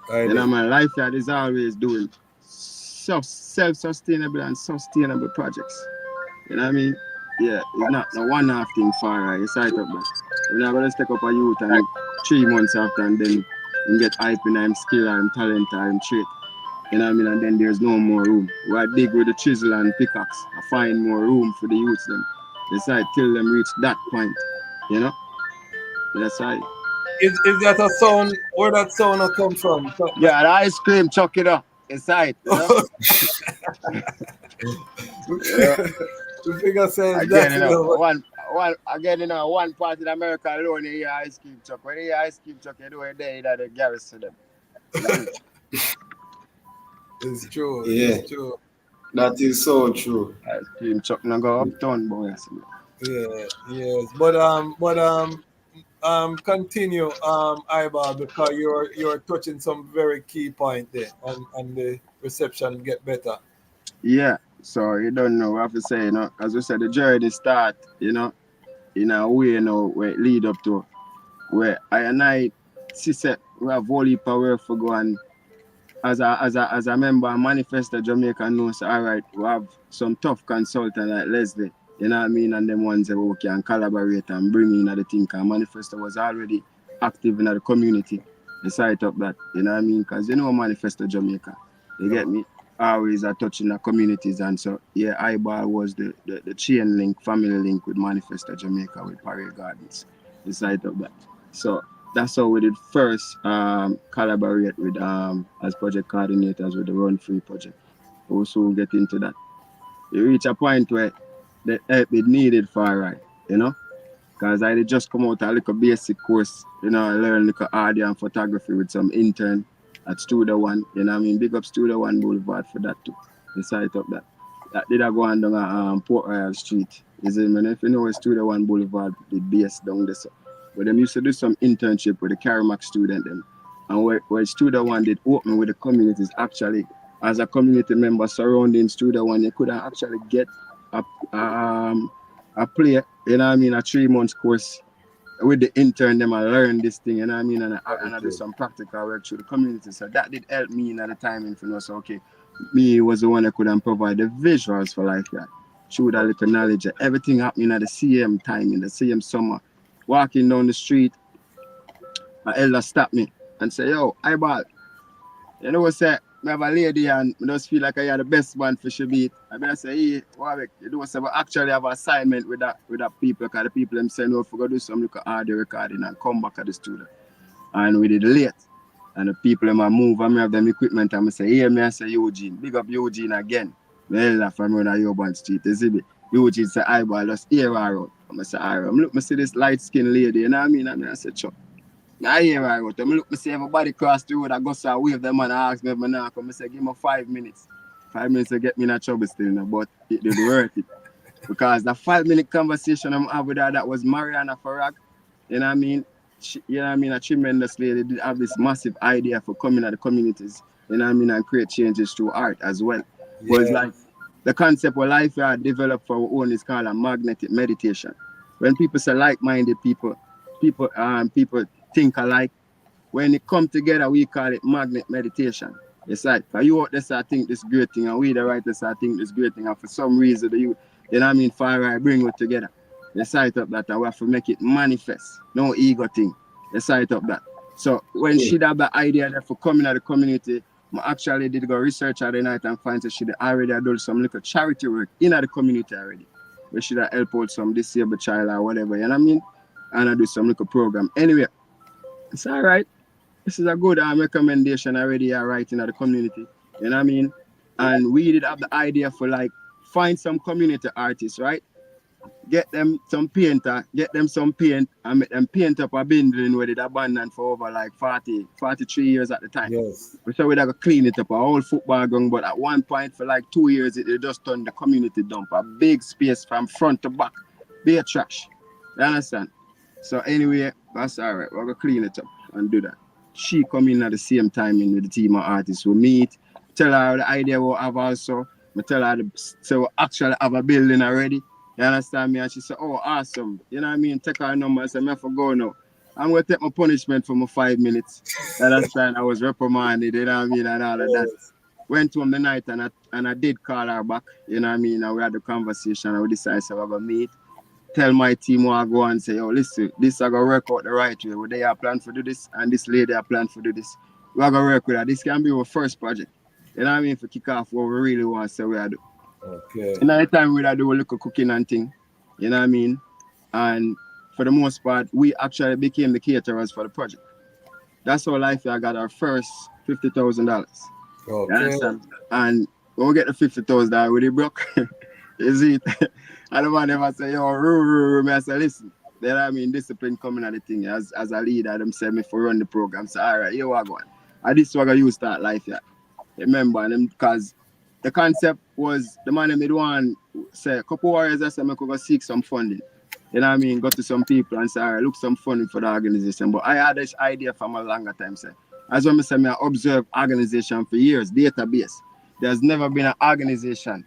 My life here is always doing self-sustainable and sustainable projects. You know what I mean? Yeah, it's not a one-half thing for right. It's right up there. We're not going to take up a youth and 3 months after and then you get hype in I'm skill, I'm talent, I'm trait. You know what I mean? And then there's no more room. We dig with the chisel and pickaxe. I find more room for the youths them. Decide till them reach that point. That's right. Is that a sound? Where that sound come from? Yeah, the ice cream, chuck it up. Inside. The figure says one part in America alone, you hear ice cream truck. When you hear ice cream truck, you do it there that the garrison them. It's true. Yeah. It's true. That is so true. Ice cream truck now go uptown, boys. Yeah, yes. But continue, Eyeball, because you're touching some very key point there, and the reception get better. Yeah. So you don't know what to say, As we said, the journey start, in a way, where it lead up to where I see that we have whole heap of work for go, and as a member of Manifesto Jamaica knows, all right, we have some tough consultant like Leslie, you know what I mean, and them ones that we can collaborate and bring in the thing, because Manifesto was already active in the community, beside up that, you know what I mean, because Manifesto Jamaica, you get me? Always are touching the communities, and so Eyeball was the chain link, family link with Manifesto Jamaica with Parade Gardens, beside of that. So that's how we did first collaborate with as project coordinators with the Run Free project. Also we'll get into that. You reach a point where the help is needed for right, because I did just come out a little basic course, I learn little audio and photography with some intern at Studio One, big up Studio One Boulevard for that too. Beside of that. That did I go on down Port Royal Street. If you know Studio One Boulevard, the base down there. So. But them used to do some internship with the Carimac student them. And where Studio One did open with the communities, actually, as a community member surrounding Studio One, you could actually get a play, a 3 months course with the intern them and learn this thing, and I do some practical work through the community. So that did help me in the time, so okay, me was the one that could provide the visuals for life that. Through that little knowledge, everything happening at the CM time, in the CM summer. Walking down the street, an elder stopped me and say, yo, Eyeball, what's that? I have a lady and I just feel like I had the best one for she beat. I say, hey, Warwick, actually have an assignment with that people, because the people them saying, no, we're going to do some little audio recording and come back at the studio. And we did late. And the people them move and I have them equipment and I say, hey, I say Eugene, big up Eugene again. The elder from around Urban Street, you see me? Eugene say, Eyeball, just hear her out. I say, all right, look, I see this light-skinned lady, you know what I mean? And I say, Chuck. I hear her out. I look, I see everybody cross the road, I go so wave them and I ask me if I now come. I say, give me 5 minutes. 5 minutes to get me in a trouble still, but it did worth it. Because the 5-minute conversation I'm having with her, that was Mariana Farag, you know what I mean? A tremendous lady did have this massive idea for coming at the communities, you know what I mean, and create changes through art as well. Yeah. But it's like, the concept of life we have developed for our own is called a magnetic meditation. When people say like-minded people think alike. When it come together, we call it magnet meditation. It's like, for you out there, I think this great thing, and we the writers, I think this great thing, and for some reason, you know what I mean, far right, bring it together. Let's set up that, and we have to make it manifest. No ego thing. Let's set up that. So when she had the idea that for coming at the community, I actually did go research at the night and find that she already had done some little charity work in the community already. We should have helped out some disabled child or whatever, you know what I mean? And I do some little program. Anyway, it's all right. This is a good recommendation already writing at the community, you know what I mean? And we did have the idea for like, find some community artists, right? Get them some painter, get them some paint, and make them paint up a building where it abandoned for over like 43 years at the time. Yes. So we'd have to clean it up, a whole football ground, but at one point for like 2 years, it just turned the community dump, a big space from front to back, bare trash. You understand? So anyway, that's all right. We're going to clean it up and do that. She come in at the same time in with the team of artists we meet, tell her the idea we have also. I tell her, so we actually have a building already. You understand me? And she said, oh, awesome. You know what I mean? Take her number and say, I have to go now. I'm going to take my punishment for my 5 minutes. You understand? I was reprimanded, you know what I mean? And all of that. Went home the night and I did call her back. You know what I mean? And we had the conversation and we decided so we're going to meet. Tell my team where I go and say, oh, listen, this I going to work out the right way. They are planned to do this and this lady are planned to do this. We're going to work with her. This can be our first project. You know what I mean? For kick off what we really want to say we are doing. Okay. In the time we do a little cooking and thing, you know what I mean? And for the most part, we actually became the caterers for the project. That's how Lifeyard got our first $50,000. Okay. And when we get the $50,000, we broke. Is it? I don't want them to say, yo, I say, listen, you know what I mean? Discipline coming at the thing. As a leader, them say me for run the program. So, all right, here we go. And this is what I use start Lifeyard. Remember, because the concept was the man made one say a couple warriors I said I could go seek some funding. You know what I mean? Go to some people and say, all right, look some funding for the organization. But I had this idea from a longer time. Say, as when I say I observe organization for years, database. There's never been an organization,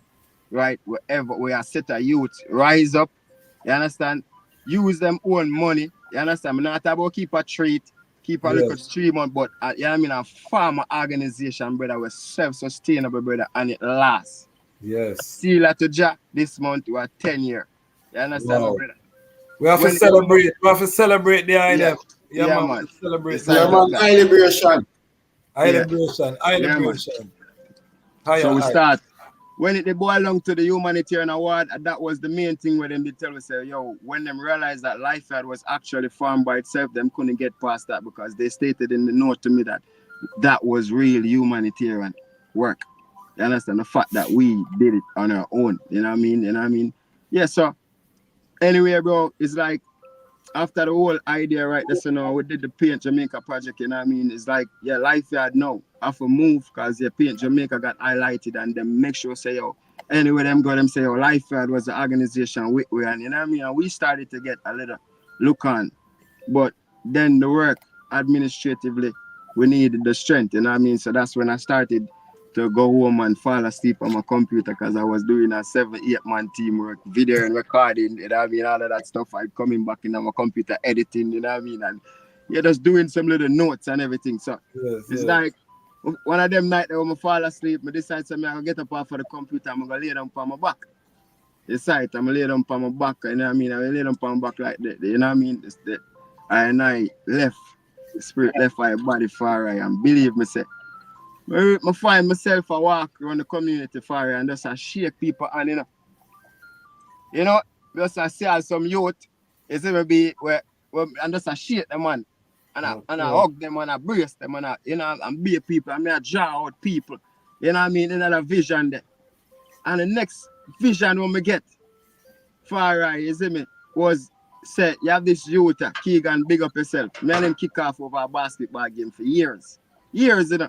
right, where a set of youth rise up, you understand? Use them own money, you understand? I'm not about keep a treat, keep a little stream on, but you know what I mean, a farmer organization, brother, was self-sustainable, brother, and it lasts. Yes. Seal to Jack this month, we are 10 years. You understand, Wow. brother? We have to celebrate. We have to celebrate the idea. Yeah, man. Celebrate. Yeah, man. High liberation. High liberation. High liberation. So we start. When it boiled along to the humanitarian award, that was the main thing where them did tell us, say, yo, when them realized that Lifeyard was actually farmed by itself, them couldn't get past that because they stated in the note to me that that was real humanitarian work. You understand? The fact that we did it on our own. You know what I mean? You know what I mean? Yeah, so anyway, bro, it's like after the whole idea, right, this, you know, we did the Paint Jamaica project, you know what I mean? It's like, yeah, Lifeyard now have to move because the Paint Jamaica got highlighted and then make sure say, yo, anyway, them go, them say, yo, Lifeyard was the organization we and you know what I mean? And we started to get a little look on. But then the work administratively, we needed the strength, you know what I mean? So that's when I started to go home and fall asleep on my computer because I was doing a 7-8 man teamwork, video and recording, you know what I mean, all of that stuff. I'm coming back in on my computer editing, you know what I mean, and you're just doing some little notes and everything. So it's like one of them nights when I fall asleep, I decide I'm going to get up off of the computer, I'm going to lay down on my back. Decide I'm going to lay down on my back, you know what I mean, I lay down on my back like that, you know what I mean, and I left, the spirit left my body far right, and believe me, say, I find myself a walk around the community far and just a shake people and just I see some youth, it's even be where and just a shake them man. And I hug them and I brace them and and be people and I draw out people. You know what I mean? Another vision there. And the next vision when we get far right, you see me, was say you have this youth, Keegan, big up yourself. Me and him kick off over a basketball game for years. Years, you know.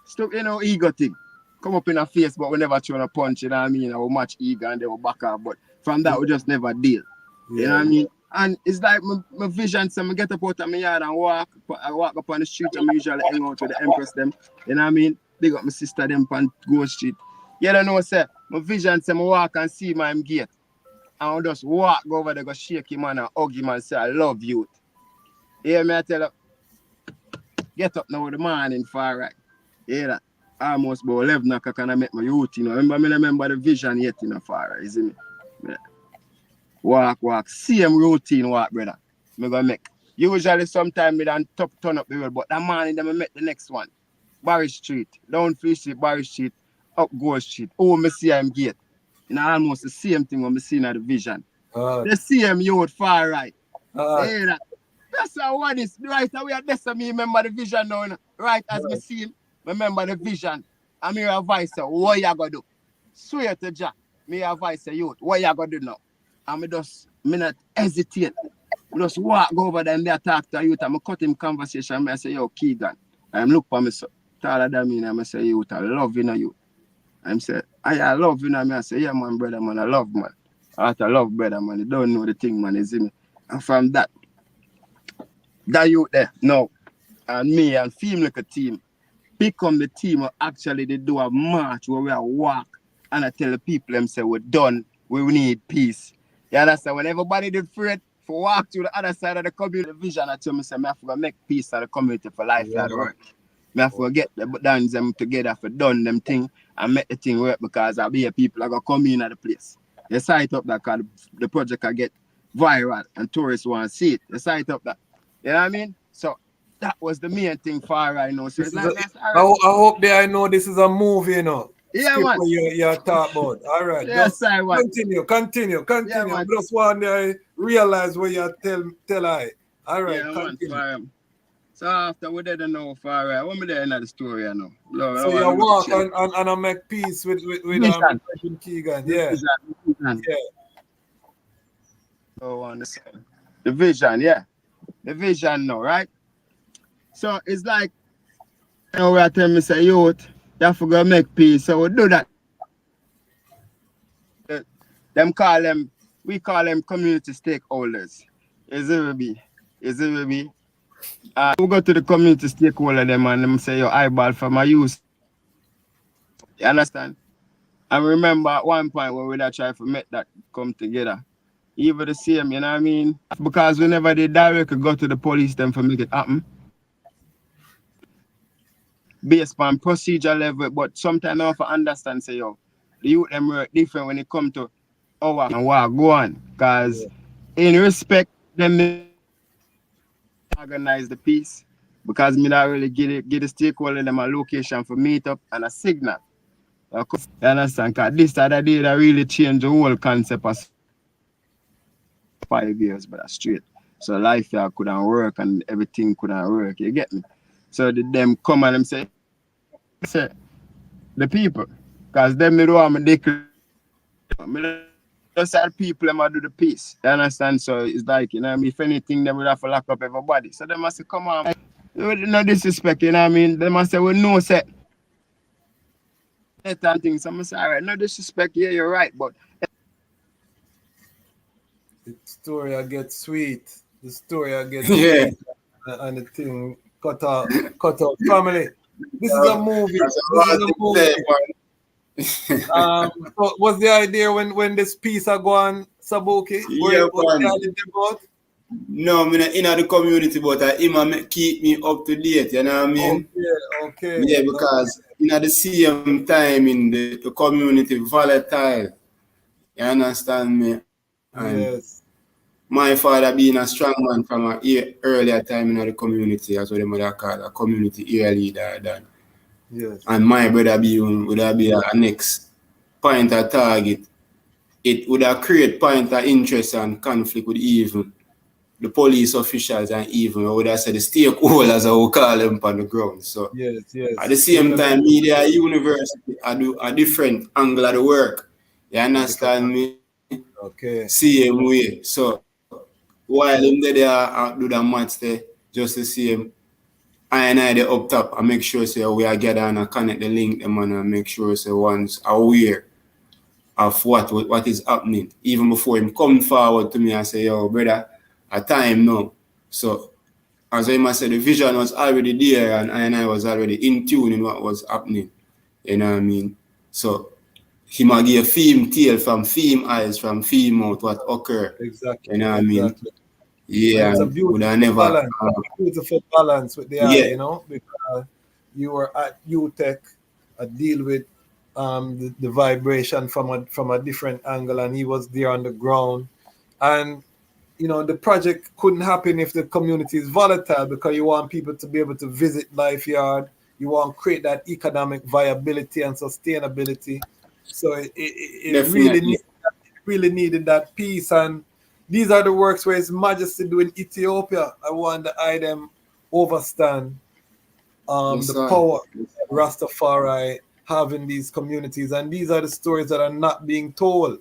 Stuff, ego thing. Come up in our face, but we never try to punch, you know what I mean? We match ego and they will back up. But from that, we just never deal. You know what I mean? And it's like my vision, so I get up out of my yard and I walk up on the street and I usually hang out with the Empress them. You know what I mean? Big up my sister them on Go Street. You don't know, sir. My vision, so I walk and see my gate. And I just walk over there, go shake him and hug him and say, I love you. Yeah, me I tell you, get up now with the morning far right. Yeah, almost about 11 o'clock and I make my routine. Remember the vision yet in the far, you see me? Walk, same routine walk, brother. Me go make. Usually sometimes me don't turn up the road, but that morning then I make the next one. Barry Street, down Fish Street, Barry Street, up Gold Street. Oh, me see him gate. You know, almost the same thing when me see in the vision. The same youth far right. Hey, that. That's how one is. Right away, that's how me remember the vision now. Right as me see him, remember the vision. I'm here advice, what you gonna do? Swear to Jack, me advice youth, what you gonna do now? And me not hesitate. We just walk over there and they talk to youth and I cut him conversation. I say, yo, Keegan. I'm look for me, so taller than me, and I say, youth, I love you. I'm say, I love you, I say, yeah, man, brother, man, I love, man. I love, brother, man. You don't know the thing, man, you see me. And from that youth there, no, and me and Fame like a team, become the team where actually they do a march where we walk and I tell the people them say we're done, we need peace. You understand? When everybody did afraid for walk to the other side of the community vision, I tell me say I have to make peace of the community for life and work. I have to get the dance them together for done them thing and make the thing work because I'll be a people are gonna come in at the place. They site up that because the project can get viral and tourists want to see it. They site up that. You know what I mean? So that was the main thing for right now. So it's like, I hope they know this is a movie, you know. Yeah, Script man. you're talking about. All right. Yes, just I want. Continue. Yeah, Just want to realize what you tell I. All right, yeah, continue. Man, so after we didn't know far right, what me there in the story, you know. So you walk and I make peace with Keegan. Yeah. Vision. Yeah. So on the vision, yeah. The vision now, right? So it's like, you know, we are telling me, say, youth, you have to go make peace. So we do that. We call them community stakeholders. Is it be? We go to the community stakeholder them and them say, yo, eyeball for my youth. You understand? I remember at one point when we try to make that come together. Even the same, you know what I mean? Because whenever they directly go to the police them for make it happen. Based on procedure level, but sometimes I have to understand, say, yo, the youth them work different when it come to our and what go on. Because in respect, them organize the peace. Because me not really get the stakeholder them a location for meet up and a signal. You understand? Because this other day that really changed the whole concept of 5 years, but that's straight. So life here couldn't work and everything couldn't work. You get me? So them come and them say the people, because them they don't want me declare. Just have people them do the peace. You understand? So it's like, you know what I mean? If anything, they would have to lock up everybody. So they must say, come on, no disrespect, you know what I mean? They must say, well, no, say. And things. I'm say, all right, no disrespect, yeah, you're right, but the story I get sweet. The story I get Yeah. sweet. And the thing cut out family. This is a movie. So what's the idea when this piece are going, Sabukie? What's the idea about? No, I'm in the community, but him keep me up to date, you know what I mean? Okay. Yeah, because in the same time in the community volatile. You understand me? And yes. My father being a strong man from an earlier time in the community, as what they might call a community area leader then. Yes. And my brother would be a next point of target. It would have created point of interest and conflict with even the police officials and even I would have said the stakeholders I would call them on the ground. So yes. at the same time, media university I do a different angle of the work. You understand me? Okay. Same way. So while them there do the match there, just the same. I they up top and make sure say we are gather and connect the link them and make sure say one's aware of what is happening. Even before him come forward to me and say, yo, brother, a time now. So as I must say, the vision was already there and I was already in tune in what was happening. You know what I mean? So he might give a film tale from film eyes, from film mouth, what occurred. Exactly. You know what I mean? Yeah, it's a beautiful balance with the eye, you know, because you were at UTech, deal with the vibration from a different angle, and he was there on the ground. And you know, the project couldn't happen if the community is volatile, because you want people to be able to visit Life Yard You want to create that economic viability and sustainability. So it Definitely. really needed that peace. And these are the works where His Majesty do in Ethiopia. I want the item overstand Yes, the sir. power that Rastafari have in these communities. And these are the stories that are not being told.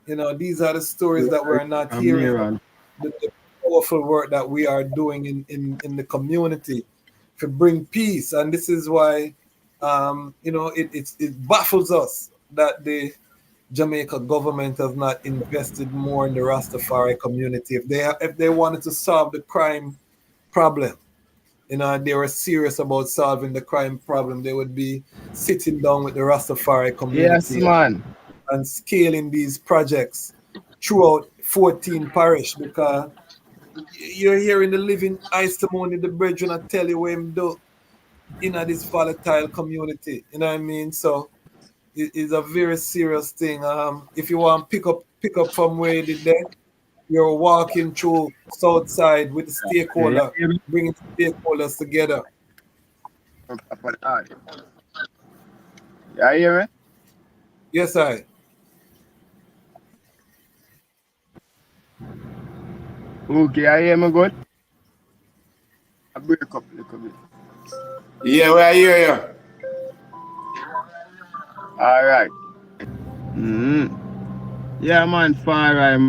You know, these are the stories that we're not I'm hearing. here on. The powerful work that we are doing in the community to bring peace. And this is why, you know, it baffles us that the Jamaica government has not invested more in the Rastafari community. If they wanted to solve the crime problem, you know, and they were serious about solving the crime problem, they would be sitting down with the Rastafari Yes, community man. and scaling these projects throughout 14 parish, because you're hearing the living testimony, the brethren I tell you what him do in this volatile community. You know what I mean? So it's a very serious thing. If you want to pick up from where you did there, you're walking through Southside with the Yeah, stakeholder, bringing stakeholders together. Yeah, you hear me? Yes, I. Okay, I hear me good. I break up a little bit. Yeah, well, I hear you. All right. Yeah, man, far right.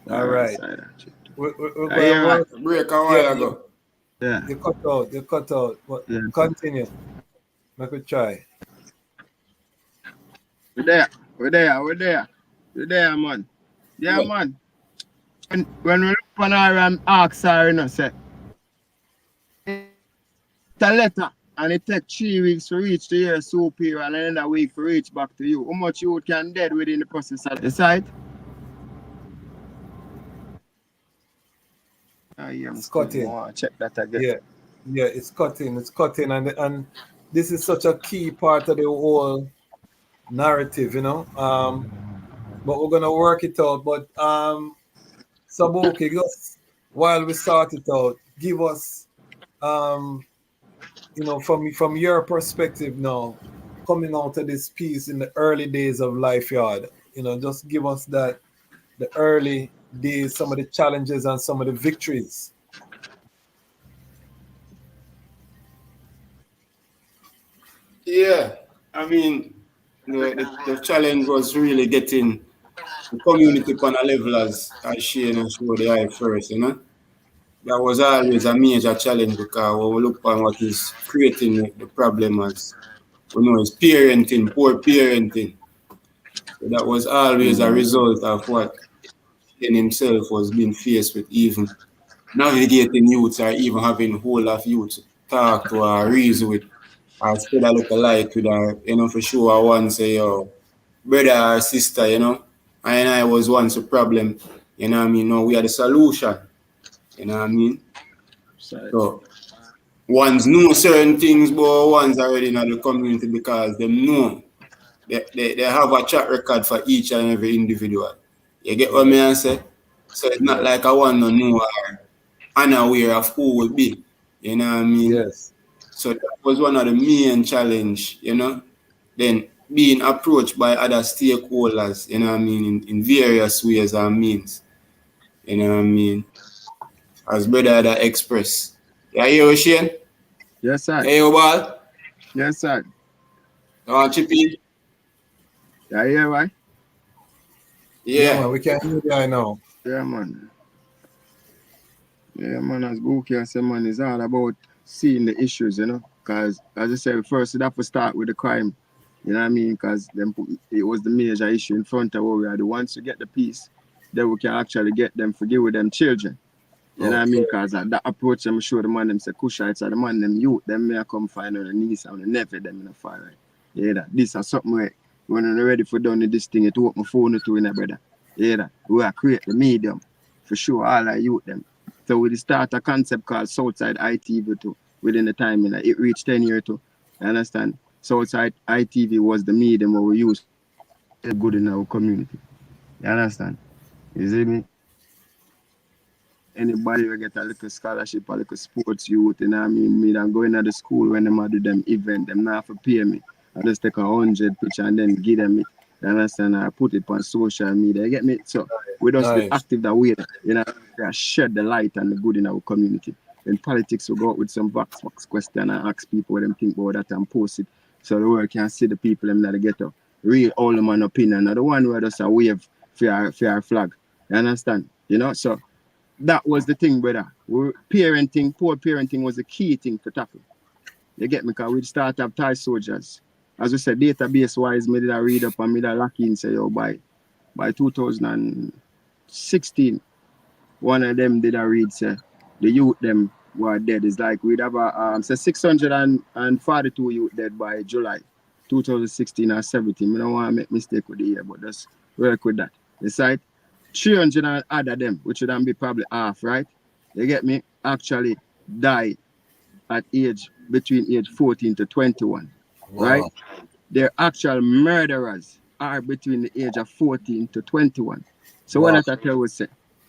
All right. Side. We're Yeah, going to you're right. work. Break a Yeah, while ago. Yeah. you cut out. You cut out. But Yeah. continue. Make we try. We're there. We're there. We're there. We're there, man. Yeah, Yeah. man. When we look on her and ask her, you know, say, it's a letter and it take 3 weeks to reach to your superior and another week to reach back to you. How much you can dead within the process of the site? It's cutting. Check that again. Yeah, it's cutting. It's cutting, and this is such a key part of the whole narrative, you know. But we're gonna work it out. But Sabukie, just while we sort it out, give us you know, from your perspective now, coming out of this piece in the early days of Life Yard, you know, just give us that the early days, some of the challenges and some of the victories. Yeah. I mean, the challenge was really getting the community on a level as Shane and show the eye first, you know. That was always a major challenge because when we look on what is creating the problem as we know is parenting, poor parenting. So that was always a result of what Shane himself was being faced with, even navigating youths or even having whole of youth talk to or reason with or spread a look alike with her, you know, for sure I want to say, yo, brother or sister, you know. And I was once a problem, you know what I mean? No, we had a solution, you know what I mean? So ones know certain things, but ones already in the community because they know they have a track record for each and every individual. You get what me I say? So it's not like I want to know or unaware of who will be. You know what I mean? Yes. So that was one of the main challenge, you know. Then being approached by other stakeholders, you know what I mean, in various ways and means. You know what I mean? As brother that express. Yeah, you Shane? Yes, sir. Yeah, you ball? Yes, sir. You want chip in? Yeah, yeah, right? Yeah, Yeah. man, we can hear you right now. Yeah, man. Yeah, man, as Buki said, man, it's all about seeing the issues, you know. Because, as I said, first, you have to start with the crime. You know what I mean? Because it was the major issue in front of where we are. The ones to get the peace, then we can actually get them, forgive with them children. You know what I mean? Because that approach, I'm sure the man them say Kushites are the man them youth, them may come find on the niece and the nephew them in the fire. Right? Yeah, that this is something where when I'm ready for done this thing, it work my phone to in brother. Yeah, that we are create the medium for sure, all our youth them. So we start a concept called Southside ITV too. Within the time, you know, it reached 10 years too. You understand? Southside ITV was the medium where we used good in our community. You understand? You see me? anybody will get a little scholarship, a little sports youth, you know what I mean? Me then go into the school when them do them event, them not have to pay me. I just take 100 picture and then give them it. You understand? I put it on social media. You get me? So we just be active that way, you know, shed the light and the good in our community. In politics, we go out with some box question and ask people what them think about that and post it. So the world can see the people them that they get up. Real all them an opinion. Not the one where just a wave for our flag. You understand? You know, so that was the thing, brother. Parenting, poor parenting was the key thing to tackle. You get me? Because we'd start up Thai soldiers. As we said, database wise, me did I read up and me did I lock in say, yo, by 2016, one of them did I read say the youth them were dead. It's like we'd have a 642 youth dead by July 2016 or 17. I don't want to make mistake with the year, but just work with that. It's like 300 and other them, which would then be probably half, right? You get me? Actually died at between age 14 to 21, right? Their actual murderers are between the age of 14 to 21. So what that I tell you say,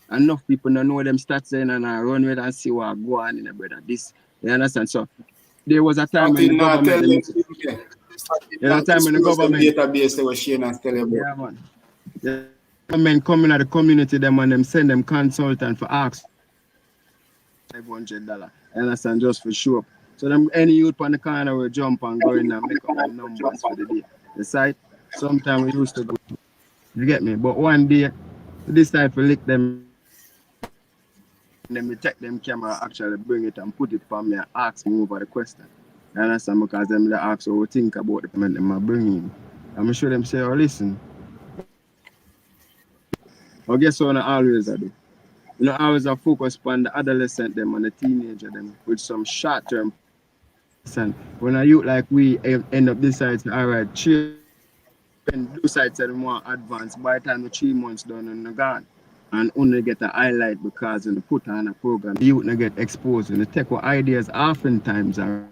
enough people don't know them stats in and I run with and see what go on in the brother. This, you understand? So there was a time when the government database they were sharing and tell about. Yeah, man. The government coming at the community them and them send them consultant for ask $500. You understand? Just for sure. So them any youth on the corner will jump and go in and make up the numbers for the day. The site, sometimes we used to go. You get me? But one day, this type of lick them, and then we take them camera, actually bring it and put it for me and ask me over the question. You understand? Because them they ask what we think about the comment them I bring in. I'm sure them say, oh listen. Or guess what I always do? You know, I always focus on the adolescent them and the teenager them with some short term. When a youth like we end up deciding, all right, children do sides that more advanced by the time the 3 months done and they're gone. And only get a highlight because when they put on a program, the youth not get exposed and they take what ideas oftentimes are.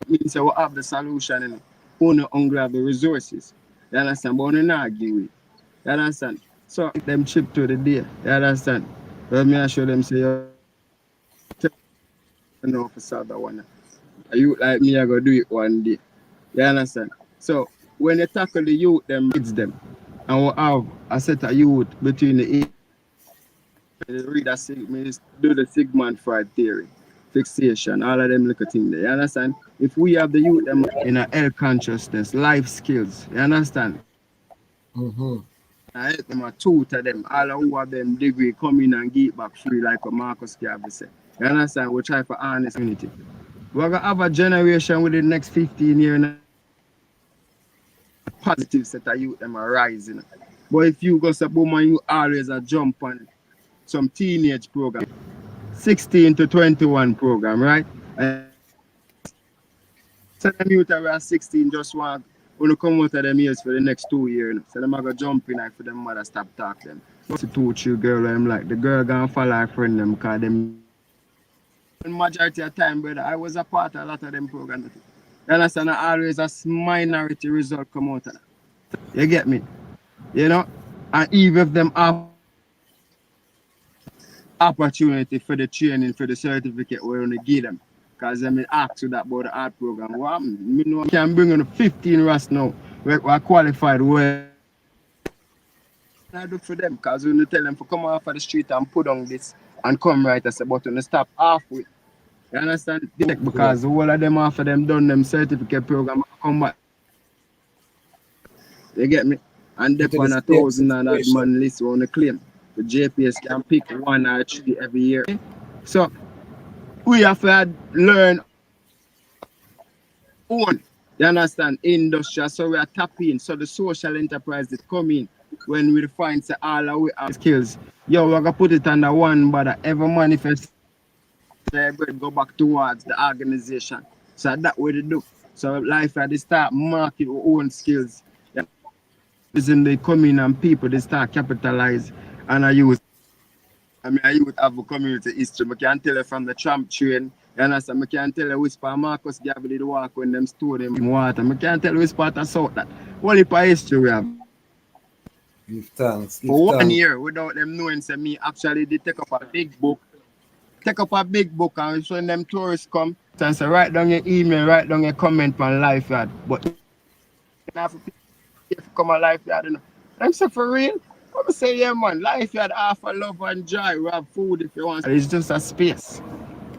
It means that we have the solution and only hungry have the resources. You understand? But only not give it. You understand? So them chip to the day. You understand? Let me assure them say, you know, for solve that one. A youth like me, I go do it one day. You understand? So when they tackle the youth, them kids them, and we have a set of youth between the age, read a do the Sigmund Freud theory, fixation, all of them little things there. You understand? If we have the youth them in a health consciousness, life skills, you understand? I help them a tutor them, all who have them degree come in and give back free like a Marcus Garvey said. You understand? We try for honest community. We're gonna have a generation within the next 15 years. Positive set of youth them are rising. But if you go to boom and you always a jump on some teenage program, 16 to 21 program, right? And some youth are 16 just want to come out of them years for the next 2 years. So them are gonna jump in for them mother stop talk them. But the 2-3 girl I'm like the girl gonna follow her friend them because them majority of time, brother, I was a part of a lot of them programs. You understand? Always a minority result come out of that. You get me? You know? And even if them have opportunity for the training, for the certificate, we're going to give them. Because I mean, ask you that about the art program. Well, you know, I can bring on 15 Ras now. We're qualified well. I do for them because when you tell them to come off of the street and put on this and come right as a button, stop halfway. You understand? Because all of them after them done them certificate program come back. You get me? And they on 1,000 and that man list on the claim. The JPS can pick 1 or 3 every year. So we have to learn own. You understand? Industry. So we are tapping. So the social enterprise is coming when we find say all our skills. Yo, we're gonna put it under one but every manifest go back towards the organization. So that's what they do. So life at the start market our own skills. Isn't they come in and people they start capitalize and I use I use have a community history. I can tell you from the tramp train, you understand? I can tell you which part Marcus Garvey did walk when them store them in water. I can tell you which part of South that. What if history we have? Give thanks. Give For 1 thanks. year without them knowing, say me actually did take up a big book and when them tourists come and say write down your email, write down your comment on life yard. But if you come a life yard, you know. Them say for real. I'm say yeah man, life yard half a love and joy. We have food if you want. It's just a space.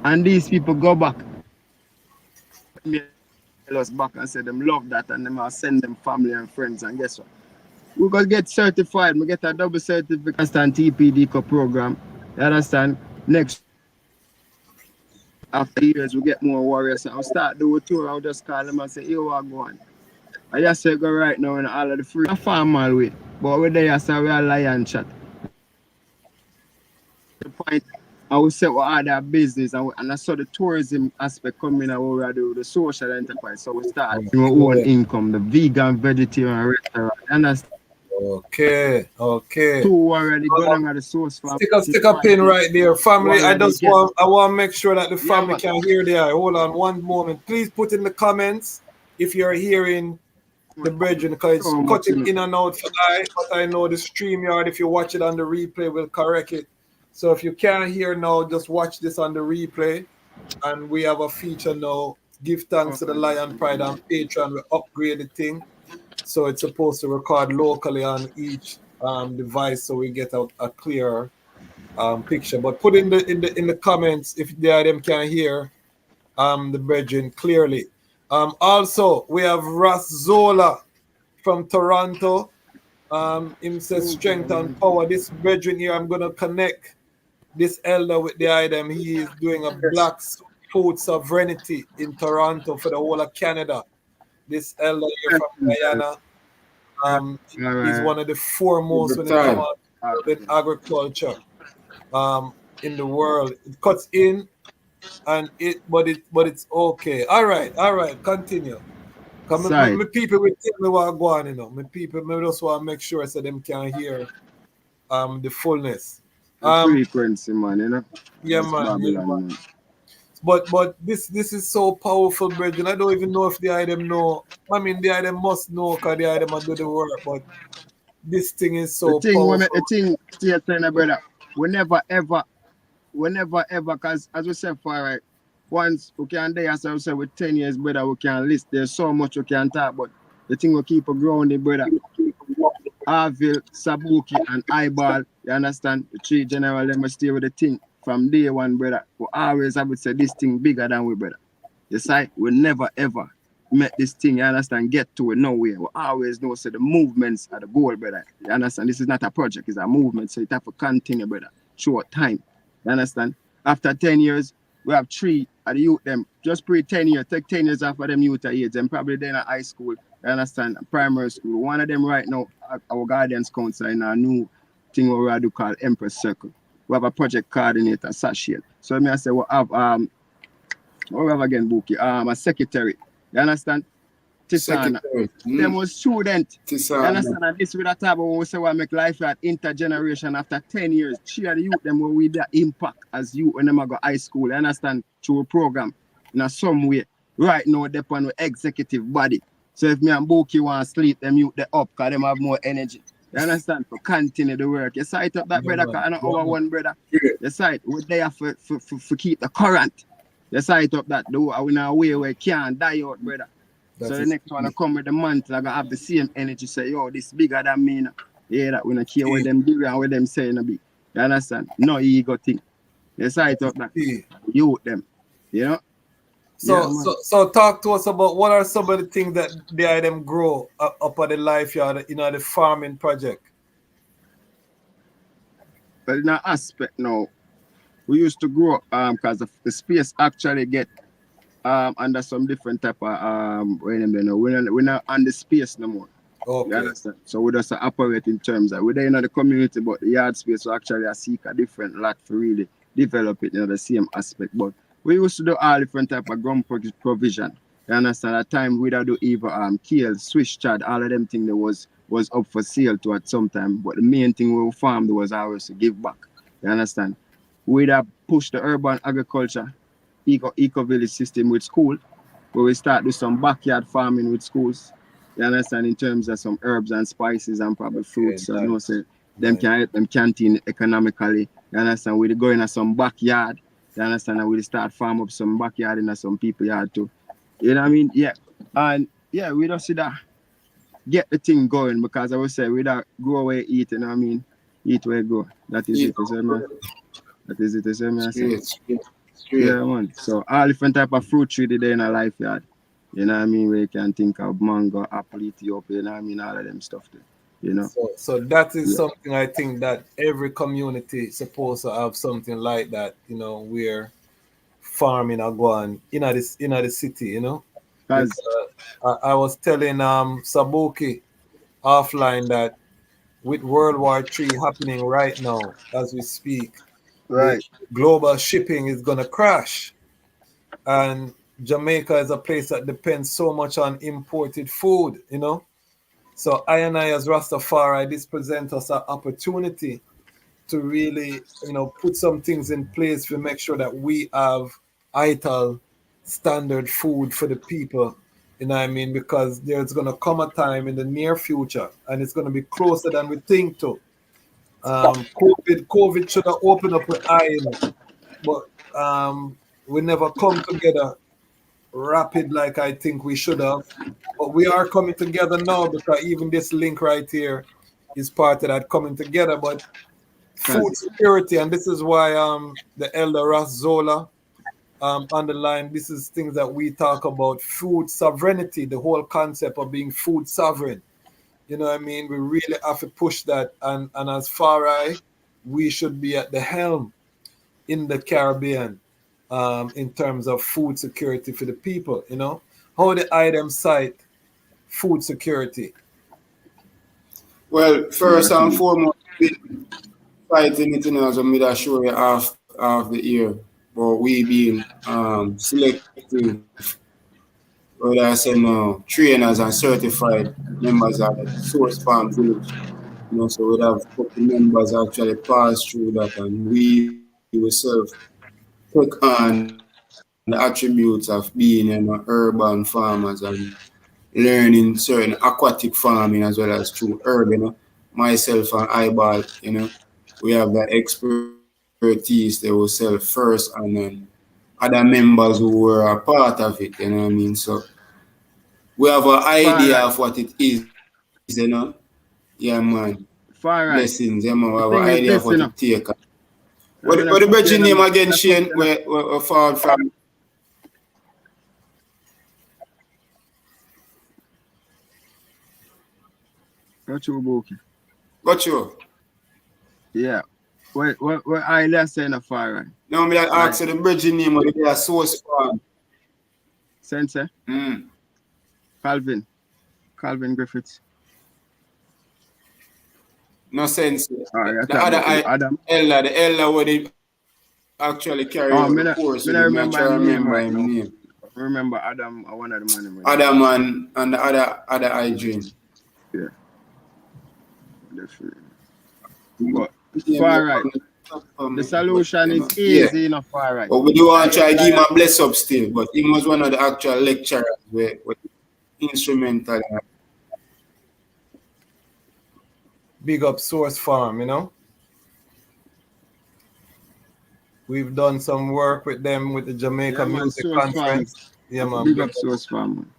And these people go back. Mail us back and say them love that and them send them family and friends and guess what? We gonna get certified. We get a double certificate and TPD program. You understand? Next after years we get more warriors. So I'll start do a tour. I'll just call them and say, yo, what go on? I just say go right now in all of the free. I farm all way. But we're there, so we are lion chat. The point I will say what other business and I saw the tourism aspect coming out where we do the social enterprise. So we start our own income, the vegan, vegetarian restaurant. Understand? Okay. Two already going on the source for Stick a pin right there, family. I want to make sure that the family can hear there. Hold on one moment. Please put in the comments if you're hearing the brethren, because it's cutting in and out for I, but I know the StreamYard, if you watch it on the replay, will correct it. So if you can't hear now, just watch this on the replay. And we have a feature now. Give thanks to the Lion Pride on Patreon. We upgrade the thing. So it's supposed to record locally on each device, so we get a clearer picture. But put in the comments if them can hear the brethren clearly. Also, we have Ras Zola from Toronto. Him says strength and power. This brethren here, I'm gonna connect this elder with the item. He is doing a black food sovereignty in Toronto for the whole of Canada. This elder here from Guyana. He's one of the foremost when it comes with agriculture in the world. It cuts in and but it's okay. All right, continue. Come my people will tell me what go on, you know. My people just want to make sure so them can hear the fullness. Frequency, man, you know. Yeah, man. But this is so powerful, brethren. I don't even know if the item know. I mean, the item must know because the item do the work. But this thing is so powerful. The thing, brother, we never ever, because as we said, for right, once we can do as I said, with 10 years, brother, we can list. There's so much we can talk about. The thing will keep growing, brother. Harville, Sabukie, and Eyeball, you understand? The three general, them stay with the thing. From day one, brother, we always, I would say, this thing bigger than we, brother. You see, we never ever met this thing, you understand, get to it nowhere. We always know, so the movements are the goal, brother. You understand? This is not a project, it's a movement, so it have to continue, brother, short time. You understand? After 10 years, we have 3 of the youth, them, just pre 10 years, take 10 years after them youth age, them probably then at high school, you understand, primary school. One of them right now, our guidance counselor in a new thing we do called Empress Circle. We have a project coordinator, Sashiel. So I say we have what we have again, Buki? A secretary. You understand? Tisana. Them was student. Tisana. You understand? And this with a type when we say we make life at intergeneration after 10 years. Share the youth them where we the impact as you when them go high school. You understand? Through a program in some way. Right now they on the executive body. So if me and Buki want to sleep, them youth they up because them have more energy. You understand? For continue the work. You sight up that brother, because I know our one brother. You sight, we're there for keep the current. You sight up that though, I will away where it can't die out, brother. So the next one I come with the mantle, I gotta have the same energy, say, yo, this bigger than me. Now. Yeah, that we don't care what them do and what them saying a bit. You understand? No ego thing. You sight up that. You them. You know? So talk to us about what are some of the things that they them grow up at the life yard, the farming project. But in an aspect now, we used to grow because the space actually get under some different type of we're not on the space no more. Okay. You understand? So we just operate in terms of we're there in the community, but the yard space we actually seek a different lot for really develop it in the same aspect. But we used to do all different type of ground provision. You understand? At time we'd do even kale, Swiss chard, all of them things that was up for sale to at some time. But the main thing we farmed was always to give back. You understand? We'd have pushed the urban agriculture, eco village system with school, where we start do some backyard farming with schools. You understand, in terms of some herbs and spices and probably fruits. So, you know, say them Nice. can help them canteen economically. You understand? We go in some backyard. You understand? And we start farm up some backyard in some people yard too. You know what I mean? Yeah. And yeah, we don't see that get the thing going because I would say we don't go away eat, you know what I mean? Eat where go. That is Yeah, it, you see me? That is it, you see me? I say. straight. Yeah, man. So all different type of fruit tree there in a life yard. You know what I mean? Where you can think of mango, apple, Ethiopia, you know what I mean? All of them stuff there. You know? So that is Yeah. something I think that every community is supposed to have something like that, you know, where farming are going in the city, you know. Because Because I was telling Sabukie offline that with World War III happening right now as we speak, the right. global shipping is gonna crash. And Jamaica is a place that depends so much on imported food, you know. So I and I as Rastafari, this presents us an opportunity to really, you know, put some things in place to make sure that we have vital standard food for the people. You know what I mean? Because there's gonna come a time in the near future, and it's gonna be closer than we think to. COVID should have opened up an eye, you know, but we never come together rapid like I think we should have. But we are coming together now because even this link right here is part of that coming together. But food Because security, and this is why the elder Ras Zola underlined this is things that we talk about food sovereignty, the whole concept of being food sovereign. You know what I mean? We really have to push that, and as far as we should be at the helm in the Caribbean in terms of food security for the people, you know? How the item cite food security? Well, yeah, first and foremost, been fighting it, you know, as a mid show you half the year. But we being selective, whether I say no, trainers and certified members of the Source Farm Village. You know, so we have a couple members actually pass through that, and we ourselves take on the attributes of being, you know, urban farmers and learning certain aquatic farming as well as through herb, you know. Myself and Eyeball, you know, we have that expertise they will sell first, and then other members who were a part of it, you know what I mean? So we have an idea of far what right. it is, you know. Yeah, man. Far Blessings, yeah, right. man. We have an idea The of what thing it is take. this, you know. What the When I bridging put you name in a, again, when I put Shane? you in a, Where far from? got you, Buki. Got you. Yeah. What I last saying a far right. Now me I Right. ask you the bridging name of the source farm. Sensei, Mm. Calvin. Calvin Griffiths. No sense. All right, I The talk other about Adam. the elder where they actually carry Oh, out the course me with not him. I remember try to him name remember right him now. name. Remember Adam, one of the man with Other them. man and the other Adrian. Yeah, definitely. But Yeah, far right. The but, solution you is know, yeah. easy enough, far right. But we do want Like to try to give him Lion, a bless up still. But he was one of the actual lecturers where instrumental. Big up Source Farm, you know? We've done some work with them with the yeah Jamaica man, Music Source Farm. Conference. Yeah, man, Big up Source Farm, man.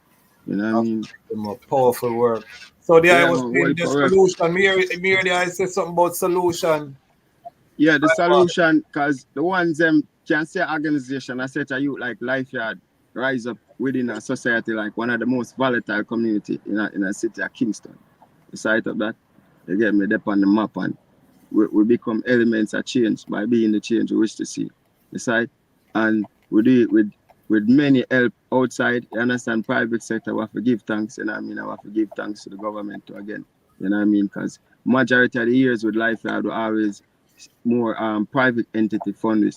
You know what I mean? them a powerful work. So the I Yeah was man, saying well the correct. solution. Me earlier I said something about solution. Yeah, the solution, cause the ones them can say organization, I said to you like Life Yard rise up within a society like one of the most volatile community in a city of Kingston. The site of that, they get me up on the map and we become elements of change by being the change we wish to see. The site and we do it with many help outside, you understand, private sector, we have to give thanks, you know what I mean? I have to give thanks to the government too again. You know what I mean? Because majority of the years with Life Yard we always more private entity fund you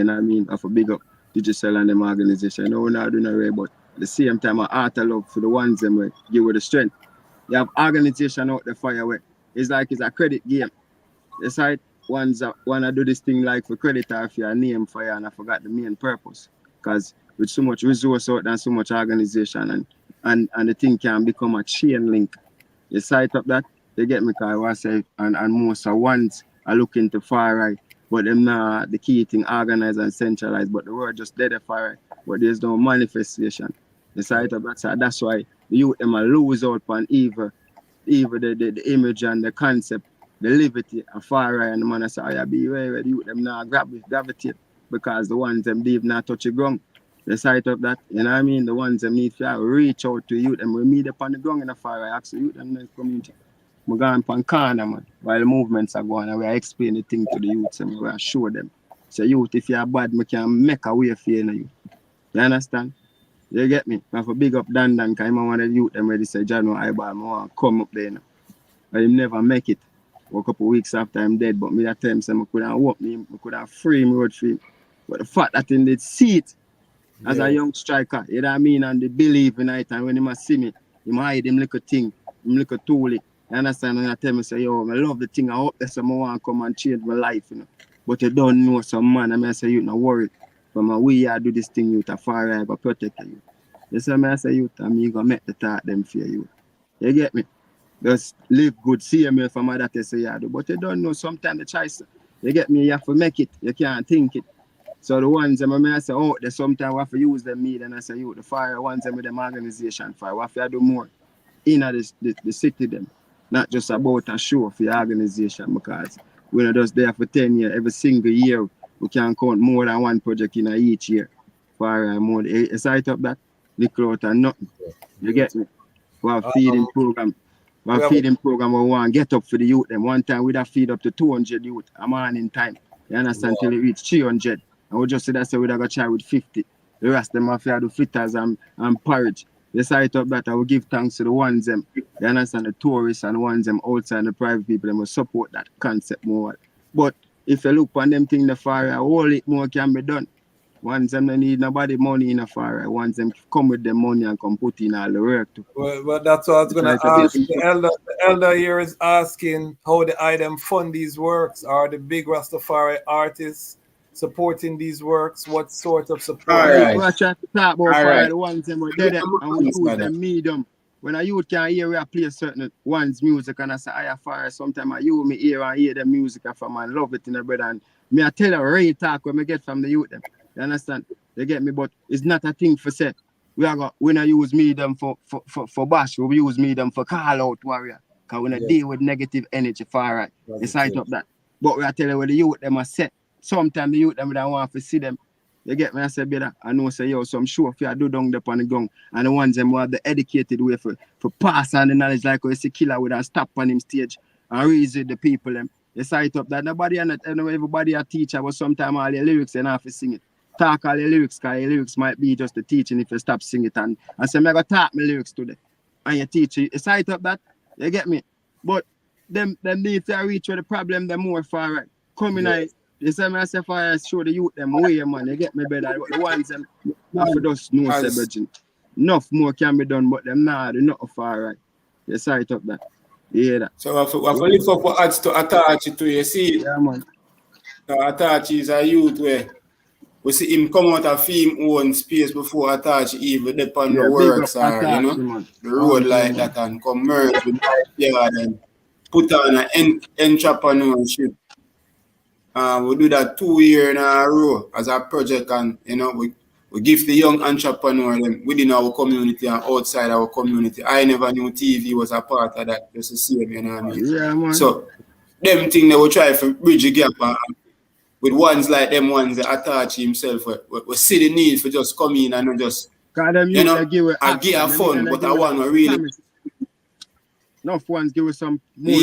know what I mean, of a big up digital and them organization. No, we're not doing away, but at the same time I heart of love for the ones them way give you the strength. You have organization out the fire way. It's like it's a credit game. It's like wanna do this thing like for credit or for your name fire and I forgot the main purpose. Because with so much resource out and so much organization and and the thing can become a chain link. You sight up that, they get me, because I was say, and most of ones are looking to far right, but them not the key thing organized and centralized, but the word just dead at far right, but there's no manifestation. You sight up that, so that's why the youth them are lose out on either the image and the concept, the liberty of far right, and the man I say, I be where the youth them now gravitate, because the ones them leave not touch the ground. The sight up that, you know what I mean? The ones that need to reach out to youth and we meet up on the ground in the far right, ask the youth and the community. We're going on corner, man, while the movements are going and we are explaining the thing to the youths and we are show them. So youth, if you are bad, we can make a way for you, you. You understand? You get me? I have a big up Dan, because I want the youth them ready to say, John, I want to come up there now. But he never make it. A couple of weeks after I'm dead, but me that time say I couldn't walk me, I couldn't free him, road free him. But the fact that he did see it, as a young striker, you know what I mean? And they believe in it, and when he must see me, he might hide him little thing, him little tool. You understand? And I tell me, say, yo, I love the thing. I hope that someone want to come and change my life, you know. But you don't know some man. I mean, I say, you not worry. From a way I do this thing, you to far I go protect you. You see me, I say, you, and me gonna make the thought them for you. You get me? Just live good, see me from my that say you do. But you don't know sometimes the choice. You get me? You have to make it. You can't think it. So the ones I mean, I say, oh, they sometimes we have to use them me, then I say, you, the fire ones them with them organization fire. We have to do more in the city them. Not just about a show for your organization, because we're not just there for 10 years. Every single year we can count more than one project in each year. Fire more aside of that, little out and nothing. You get me? We have feeding program. We have feeding program we want to get up for the youth. Them one time we'd have feed up to 200 youth a morning time. You understand? Till it reach 300. And we just say that, so we're going to try with 50. The rest of them have to do fritters and porridge. The side of that, I will give thanks to the ones them, you understand, the tourists and the ones them outside the private people, them will support that concept more. But if you look on them thing the far right, all it more can be done. Ones them don't need nobody money in the far right. Ones them come with them money and come put in all the work too. Well, that's what I was going to ask. The elder here is asking how the item fund these works. Are the big Rastafari artists supporting these works? What sort of support? All right. We are trying to talk about fire, the ones them were dead and we use them medium. When a youth can hear we play certain one's music and I say I fire, sometimes I you me hear the music from and love it in the bread, and me I tell a real talk when I get from the youth them. You understand? They get me, but it's not a thing for set. We not use medium for bash, we use medium for call out warrior. Because we not deal with negative energy far right. It's side up that. But we are telling where the youth them are set. Sometimes the youth them don't want to see them. You get me? I say, brother, I know say yo, so I'm sure if you do down there on the ground, and the ones them who have the educated way for pass on the knowledge, like we see killer with a stop on him stage and reason the people them. You sight up that nobody and everybody a teacher, but sometimes all your lyrics and have to sing it. Talk all your lyrics, because your lyrics might be just the teaching if you stop singing it, and say, I'm going to talk my lyrics today. And you teach it. You sight up that, you get me? But them need to reach where the problem them more far right. Coming out. You say me, I say fire show the youth them way, man. You get me better. The ones them have to just know say virgin. Enough more can be done, but them nah do not far right. You sight up that. You hear that? So we have to lift up what adds to Atachi to you see. Yeah, man. Atachi is a youth where we see him come out of him own space before Atachi even depend on the works or the road like that, and come merge with backyard and put on an entrepreneurship. We do that 2 years in a row as a project, and we give the young entrepreneur them within our community and outside our community. I never knew TV was a part of that, just to see them, you know what I mean? Yeah, man. So them thing they will try to bridge the gap with ones like them ones that attach himself we see the need for just come in and not just I get a fun, but I want to really enough ones give us some more.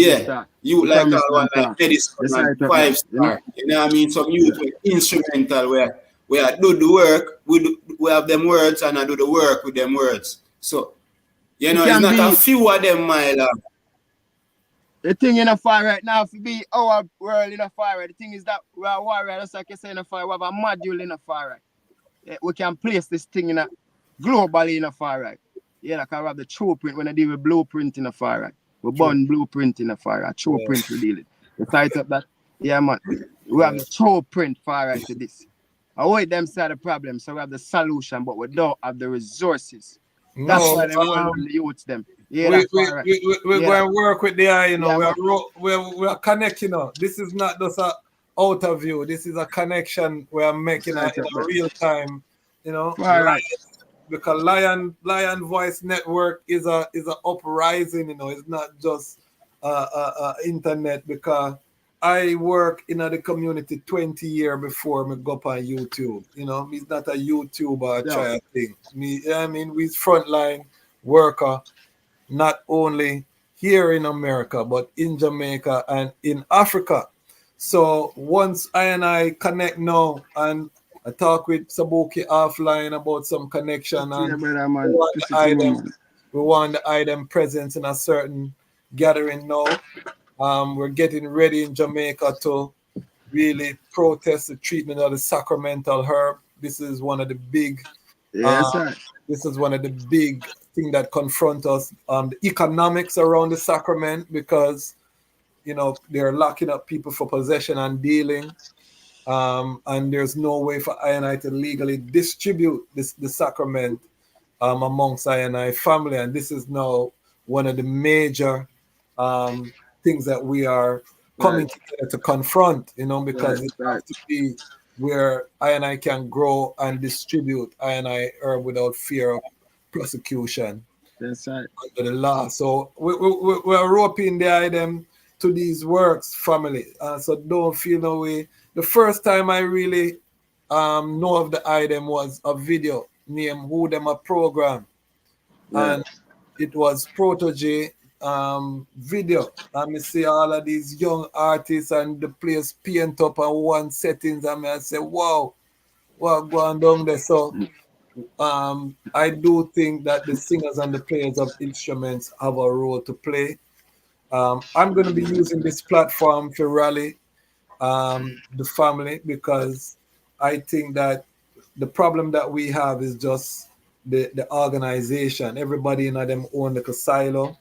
You like that one like Edison, 5 star. You know what I mean? Some youth instrumental where I do the work, we have them words and I do the work with them words. So it's not a few of them, my love. The thing in a fire right now, if be our world in a fire, the thing is that we are warrior, just like you say in a fire, we have a module in a fire. We can place this thing in a globally in a fire. Yeah, like I have the true print when I deal with blueprint in a fire. We burn blueprint in a fire, a true print we deal it. The tight up that, yeah man, we have the true print fire to this. I wait them side the problem, so we have the solution, but we don't have the resources. That's No, why them hold on the youths them. Yeah, we're that's far right. going Yeah, to work with the eye, you know. yeah, We're connecting, you know. This is not just a outer view. This is a connection we're making Right in up a there. real time, you know. Far right. Because Lion Voice Network is a uprising, you know. It's not just internet, because I work in the community 20 years before me go up on YouTube. You know, me's not a YouTuber Yeah. try thing. I mean, we's frontline worker, not only here in America, but in Jamaica and in Africa. So once I connect now, and I talk with Sabukie offline about some connection, Yeah, and brother, we man. want This the is him, item, man. we want the item presence in a certain gathering now. We're getting ready in Jamaica to really protest the treatment of the sacramental herb. This is one of the big Yes, sir. this is one of the big things that confront us. The economics around the sacrament, because you know they're locking up people for possession and dealing, and there's no way for I to legally distribute the sacrament amongst I family, and this is now one of the major things that we are Right, coming together to confront, you know, right, because it right. has to be where I can grow and distribute I herb without fear of prosecution That's right. under the law. So we're roping the item to these works, family. So don't feel no way. The first time I really know of the item was a video named Who Them a Program. Right. And it was Protege video. And me see all of these young artists and the place paint up on one settings, and I say, wow, what going down there? So I do think that the singers and the players of instruments have a role to play. I'm going to be using this platform to rally the family, because I think that the problem that we have is just the organization. Everybody in them own the silo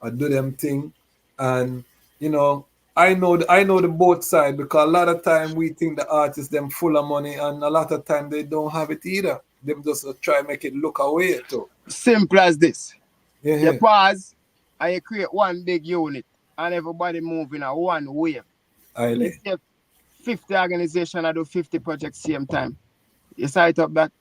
or do them thing, and you know. I know the both side, because a lot of time we think the artists them full of money, and a lot of time they don't have it either. Them just try make it look away too. Simple as this. You Yeah, pause and you create one big unit and everybody moving at one wave. If Aile. you have 50 organizations that do 50 projects same time, you sight up that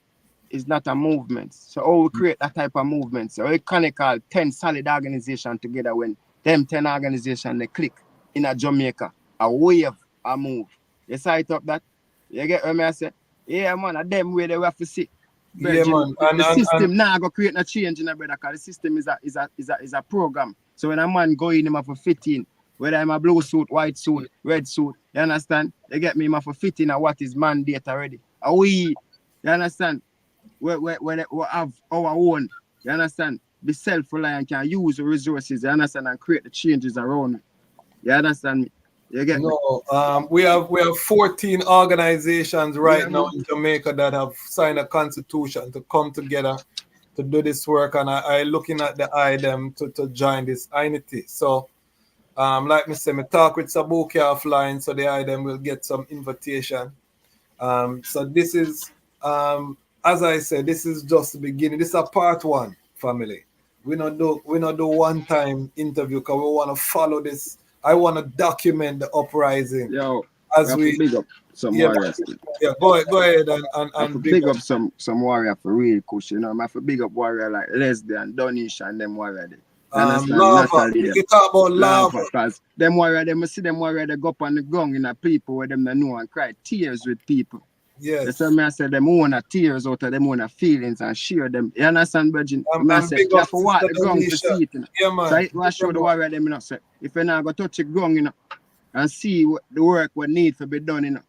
is not a movement. So how we create that type of movement? So we connect all 10 solid organizations together. When them 10 organizations they click in a Jamaica, a wave, a move. You sight up that? You get what I say? Yeah, man, at them way they have to see. Yeah, Virgin, man. the system now go create a change in a brother, because the system is a program. So when a man go in, him have to fit in. Whether I'm a blue suit, white suit, red suit, you understand? You get me, him have to fit in what is mandate already. Are we, you understand? We have our own, you understand? Be self-reliant, can use the resources, you understand, and create the changes around me. You understand me? You get me? No, we have 14 organizations right Yeah, now man. in Jamaica that have signed a constitution to come together to do this work, and I looking at the item to join this entity. So, like me say, me talk with Sabukie offline, so the item will get some invitation. So this is, as I said, this is just the beginning. This is a part one, family. We not do one time interview, because we want to follow this. I want to document the uprising Yo, we as have to we. big up some Yeah, warriors. go ahead I have to and big up some warrior for real, cause you know, I have to big up warrior like Leslie and Donish and them warrior there. You understand? lava. Natalie them. You talk about lava. Cause them warrior, them see them warrior, they go up on the ground in a people where them they know and cry tears with people. Yes. That's why me I say them own a tears out of them own a feelings and share them. You understand, Virgin? I say big you up have to walk Sister the ground to Donisha. see it. You know? Yeah, man. So I show the warrior them, you know, say if you not go touch the ground, you know, and see what the work what need to be done, you know.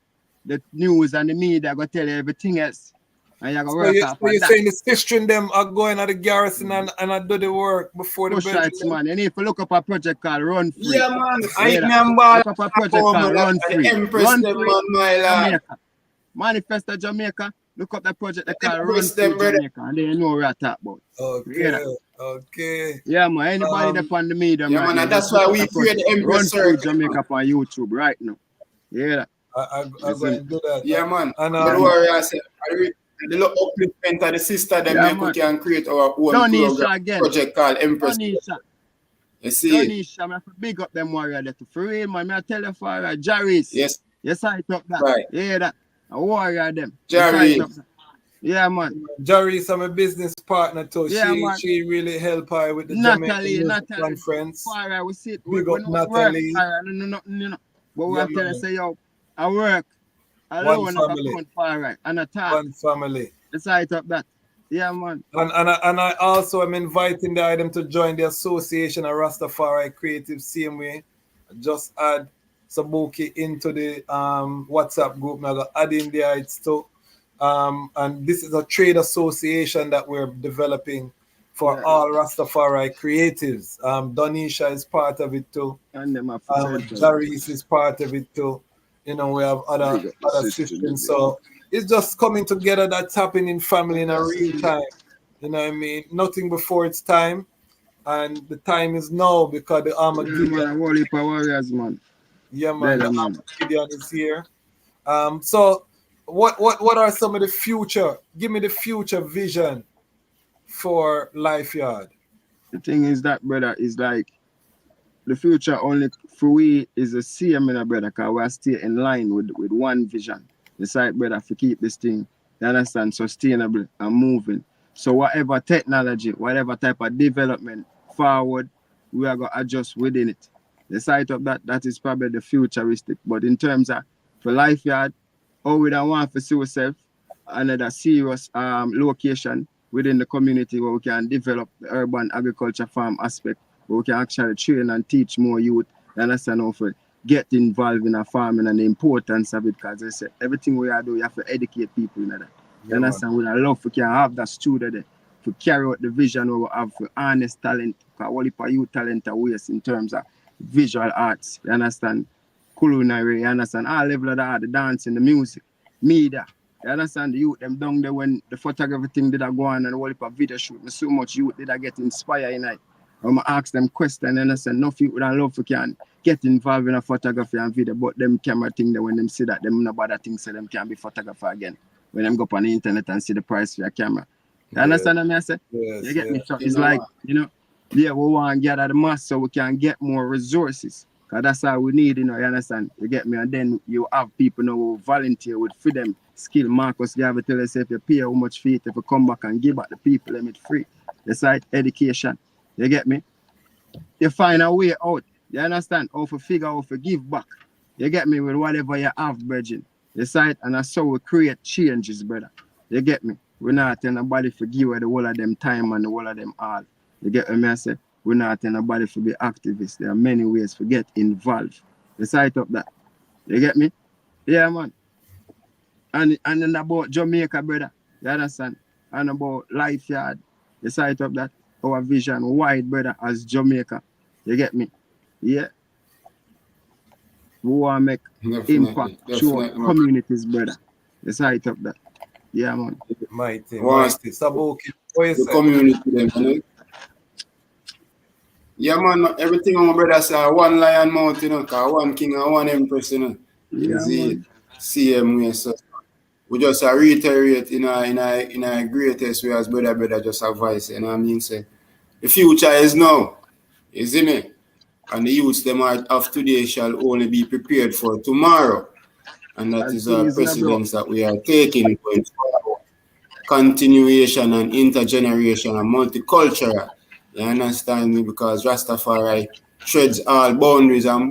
The news and the media go tell you everything else. And you go work off So you're that. saying the sister and them are going at the garrison and I do the work before the Push rights, man. You need to look up a project called Run Free. Yeah, man. I Yeah, remember look up a project called Run Free. Empress Run them, Free man, my lad. Jamaica. Manifesto Jamaica. Look up the project they call Run Empress Free them, brother. Jamaica. And then you know what I talk about. Okay. Yeah, man. Anybody that on the media, Yeah, man, and that's why we create the Run Empress Free Circle. Jamaica on YouTube right now. Yeah. I'm going to do that. Yeah, man. And But warrior, I said, the little upliftment of the sister them Yeah, make we man. can create our own Donisha program again. project called Empress. Donisha. You see? Donisha, I have to big up them warrior there. For real, man. I tell you for right. Jaris. Yes. Yes, I talk that. Right. Yeah, that. A warrior them. Jerry. Yes, I talk that. Yeah, man. Jerry is my business partner too. Yeah, man. She really help her with the Jamaica Music Conference. Fire, we sit. Big we up not Natalie. Work, fire, no. But we Yeah, are telling man. say, yo, I work alone at a front fire, right? And a talk. One family. Let's it up that. Yeah, man. And I also am inviting the item to join the Association of Rastafari Creative same way. Just add Sabukie into the WhatsApp group. Now I add in the it's too. And this is a trade association that we're developing for all Rastafari creatives. Donisha is part of it too. And them Darius is part of it too. You know, we have other systems. So it's just coming together that's happening in family in a real time. You know what I mean? Nothing before its time. And the time is now because the Armageddon. Warriors, man. Yeah, man. The Armageddon is here. So what are some of the future? Give me the future vision for Life Yard. The thing is that, brother, is like the future only for we is the same, brother, because we are still in line with one vision. Decide, brother, to keep this thing, you understand, sustainable and moving. So whatever technology, whatever type of development forward, we are going to adjust within it. The side of that is probably the futuristic. But in terms of for Life Yard, how we don't want to see ourselves another serious location within the community where we can develop the urban agriculture farm aspect, where we can actually train and teach more youth, you understand, how to get involved in a farming and the importance of it, because they say everything we are doing, you have to educate people in that. You understand? With a love, we can have that student there to carry out the vision we have for honest talent, because all of youth talent are waste in terms of visual arts, you understand? Culinary, you understand? All level of the art, the dancing, the music, media. You understand? The youth them down there when the photography thing did go on and all of video shoot. So much youth did I get inspired in it. I'm ask them questions, and I say, no people would love for can get involved in a photography and video, but them camera thing that when them see that, them no bother thing, so them can be photographer again. When them go up on the internet and see the price for your camera. You understand what I say? Yes, you get me? So it's like, you know, we want to gather the mass so we can get more resources. Because that's all we need, you know, you understand? You get me? And then you have people now who volunteer with freedom skill. Marcus Garvey tell us if you pay how much fee if you come back and give back the people them it free. It's like education. You get me? You find a way out. You understand? How to figure out to give back. You get me? With whatever you have, Virgin. You see it? And that's how we create changes, brother. You get me? We're not telling nobody to give away the whole of them time and the whole of them all. You get me? I say, we're not telling nobody to be activists. There are many ways to get involved. You see it up that. You get me? Yeah, man. And then about Jamaica, brother. You understand? And about Life Yard. You see it up that. Our vision wide, brother, as Jamaica. You get me? Yeah. We want to make impact to our communities, brother. You see it up that. Yeah, man. Mighty. Sabukie, the community, them, you know? Yeah, man. Everything my brother say, one lion mouth, you know, cause one king and one empress, you know. Yeah, man. Same way, so we just reiterate in our greatest way as brother just advice, you know what I mean? Say the future is now, you see me? And the youths them of today shall only be prepared for tomorrow. And that is our precedence that we are taking going forward. Continuation and intergenerational and multicultural. You understand me? Because Rastafari treads all boundaries and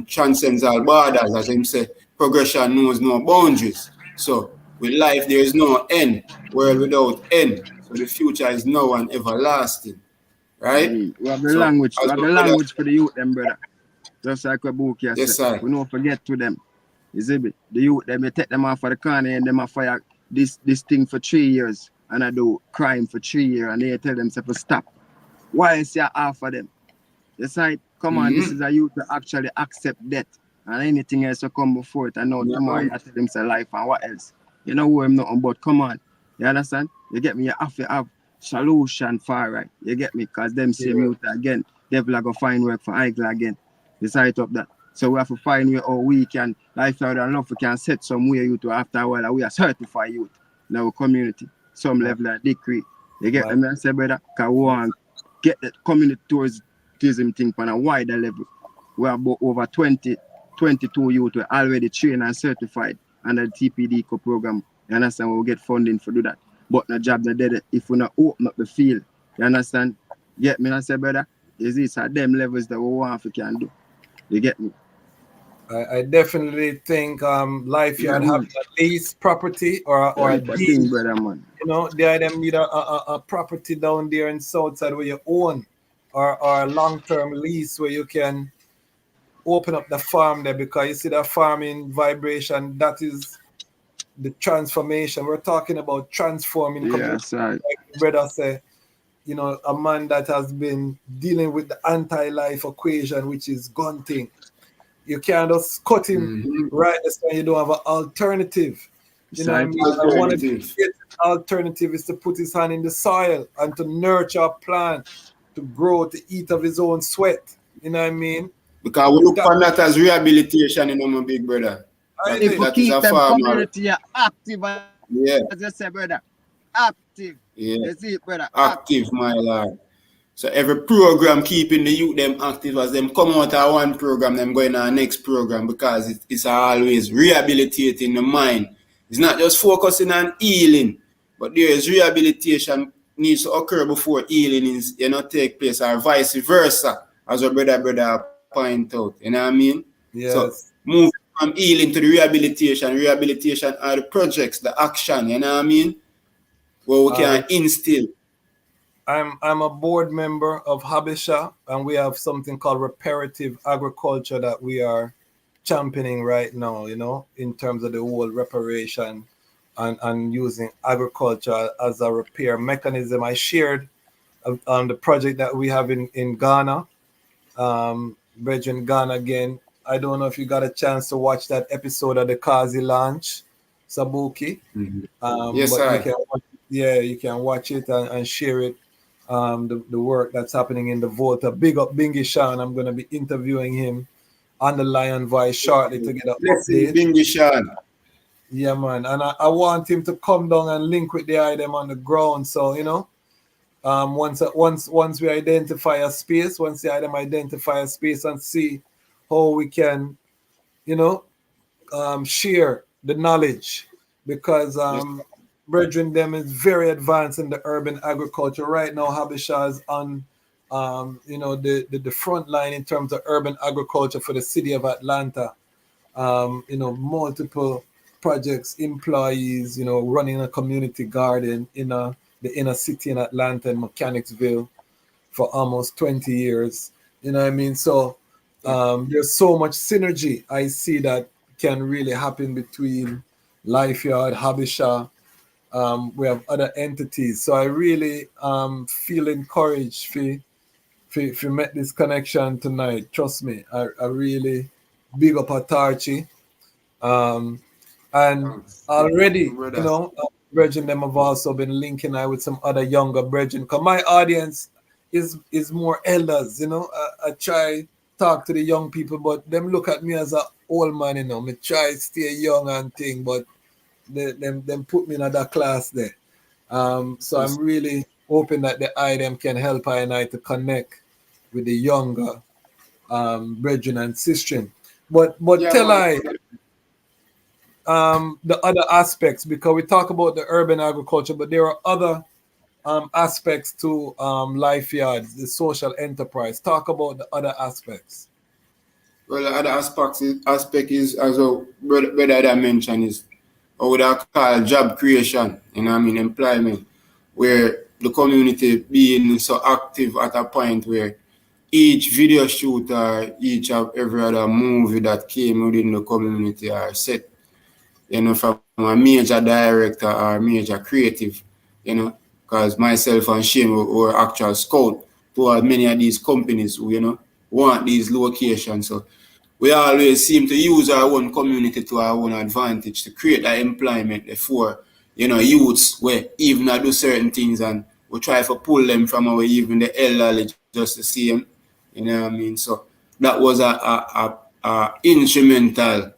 transcends all borders. As him say, progression knows no boundaries. So with life there is no end. World without end. So the future is now and everlasting. Right? We have the language. We have the language for the youth, them, brother. Just like a book here said. We don't forget to them. You see me? The youth, them, you take them off for the corner and them fire this thing for 3 years. And I do crime for 3 years. And they tell them to stop. Why is you half of them? You say, come on, this is a youth to actually accept death. And anything else will come before it. And now tomorrow you tell them say life and what else. You know who I'm nothing but come on. You understand? You get me? You have to have solution far right. You get me? Because them same youth again, devil are going to find work for Igla again. Decide up that. So we have to find where how we can, lifestyle and love, we can set some way youth to after a while, and we are certified youth in our community, some level of degree. You get me, I say, brother? Because we want to get the community tourism thing on a wider level. We have about over 22 youth who are already trained and certified under the TPD program. You understand? We get funding for do that. But the job that did it, if we not open up the field, you understand? Get me, I say, brother? Is this at them levels that we want to can do? You get me? I definitely think life yard having a lease property or a deed. Thing, brother, man. You know, they them need a property down there in Southside where you own, or a long-term lease where you can open up the farm there, because you see the farming vibration, that is the transformation. We're talking about transforming community. Like brother say, you know, a man that has been dealing with the anti-life equation, which is gun thing. You can't just cut him right this time. You don't have an alternative. You know what I mean? One of the alternative is to put his hand in the soil and to nurture a plant, to grow, to eat of his own sweat. You know what I mean? Because we look upon that as rehabilitation, you know, my big brother. If we keep the community active, as I said, brother, active. Yeah. You see it, brother? Active, my lord. So every program keeping the youth them active, as them come out of one program, them going to the next program, because it's always rehabilitating the mind. It's not just focusing on healing, but there is rehabilitation needs to occur before healing is, you know, take place, or vice versa, as our brother point out. You know what I mean? Yes. So move from healing to the rehabilitation. Rehabilitation are the projects, the action, you know what I mean? Where we can instill. I'm a board member of Habesha, and we have something called reparative agriculture that we are championing right now, you know, in terms of the whole reparation and using agriculture as a repair mechanism. I shared on the project that we have in Ghana, Brethren Ghana again. I don't know if you got a chance to watch that episode of the Kazi launch, Sabukie. Yes, but you can watch it and share it. The work that's happening in the Volta. Big up Bingy Sean. I'm going to be interviewing him on the Lion Voice shortly to get an update. Bingy Sean. Yeah, man. And I want him to come down and link with the item on the ground. So, you know, once we identify a space, once the item identify a space and see how we can, you know, share the knowledge, because brethren them is very advanced in the urban agriculture right now. Habesha is on you know, the front line in terms of urban agriculture for the city of Atlanta. You know, multiple projects, employees, you know, running a community garden in the inner city in Atlanta, in Mechanicsville, for almost 20 years. You know what I mean? So there's so much synergy I see that can really happen between Lifeyard, Habesha. We have other entities. So I really feel encouraged to make this connection tonight. Trust me, I really big up Atarchi. And already, you know, brethren them have also been linking I with some other younger brethren. Because my audience is more elders, you know. I try talk to the young people, but them look at me as an old man, you know. Me try stay young and thing, but them put me in another class there. So I'm really hoping that the item can help I and I to connect with the younger brethren and sistren. But tell I the other aspects, because we talk about the urban agriculture, but there are other aspects to life yards, the social enterprise. Talk about the other aspects. Well, the other aspect is, as a brother that I mentioned, is what I call job creation, you know what I mean, employment, where the community being so active at a point where each video shoot or each of every other movie that came within the community are set, you know, from a major director or major creative, you know, because myself and Shane were actual scout toward many of these companies who, you know, want these locations. So we always seem to use our own community to our own advantage to create that employment for, you know, youths where even I do certain things, and we try to pull them from our even the elderly just to see them, you know what I mean? So that was a instrumental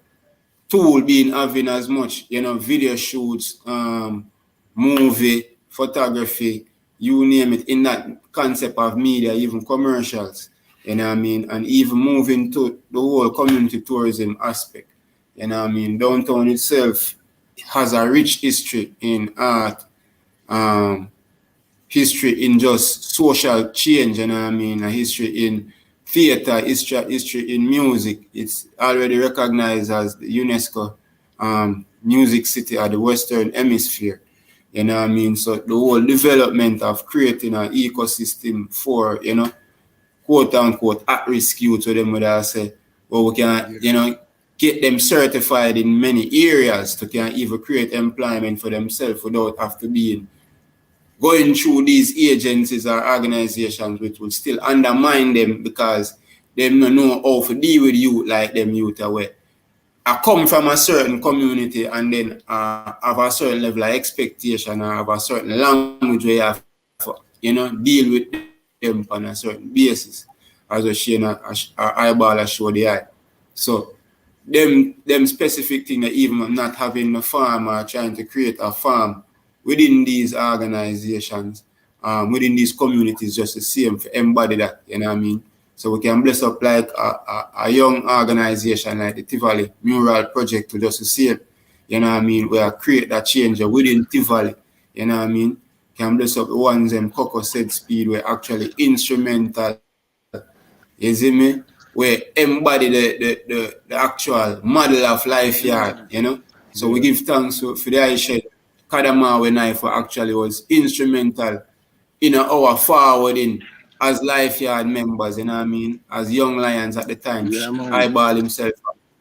tool being having as much, video shoots, movie, photography, you name it, in that concept of media, even commercials, you know what I mean, and even moving to the whole community tourism aspect, you know what I mean. Downtown itself has a rich history in art, history in just social change, you know what I mean, a history in theater, history in music. It's already recognized as the UNESCO music city of the Western Hemisphere. You know what I mean? So the whole development of creating an ecosystem for, quote unquote, at-risk youth, to them would I say, where we can, get them certified in many areas to can even create employment for themselves without have to be going through these agencies or organizations which will still undermine them because they don't know how to deal with youth like them youth away. I come from a certain community and then have a certain level of expectation or have a certain language where you have to, deal with them on a certain basis. As a Shane eyeball show the eye. So them specific thing that even not having a farm or trying to create a farm within these organizations, within these communities, just the same to embody that, you know what I mean? So we can bless up like a young organization like the Tivoli Mural Project to just the same, you know what I mean? Where I create that change within Tivoli, you know what I mean? Can bless up the ones Coco said speed were actually instrumental, you see me? Where embody the actual model of life yard, So we give thanks for the Aisha Kadama when I for actually was instrumental in our forwarding as life yard members, you know what I mean? As young lions at the time. Yeah, man. Eyeball himself,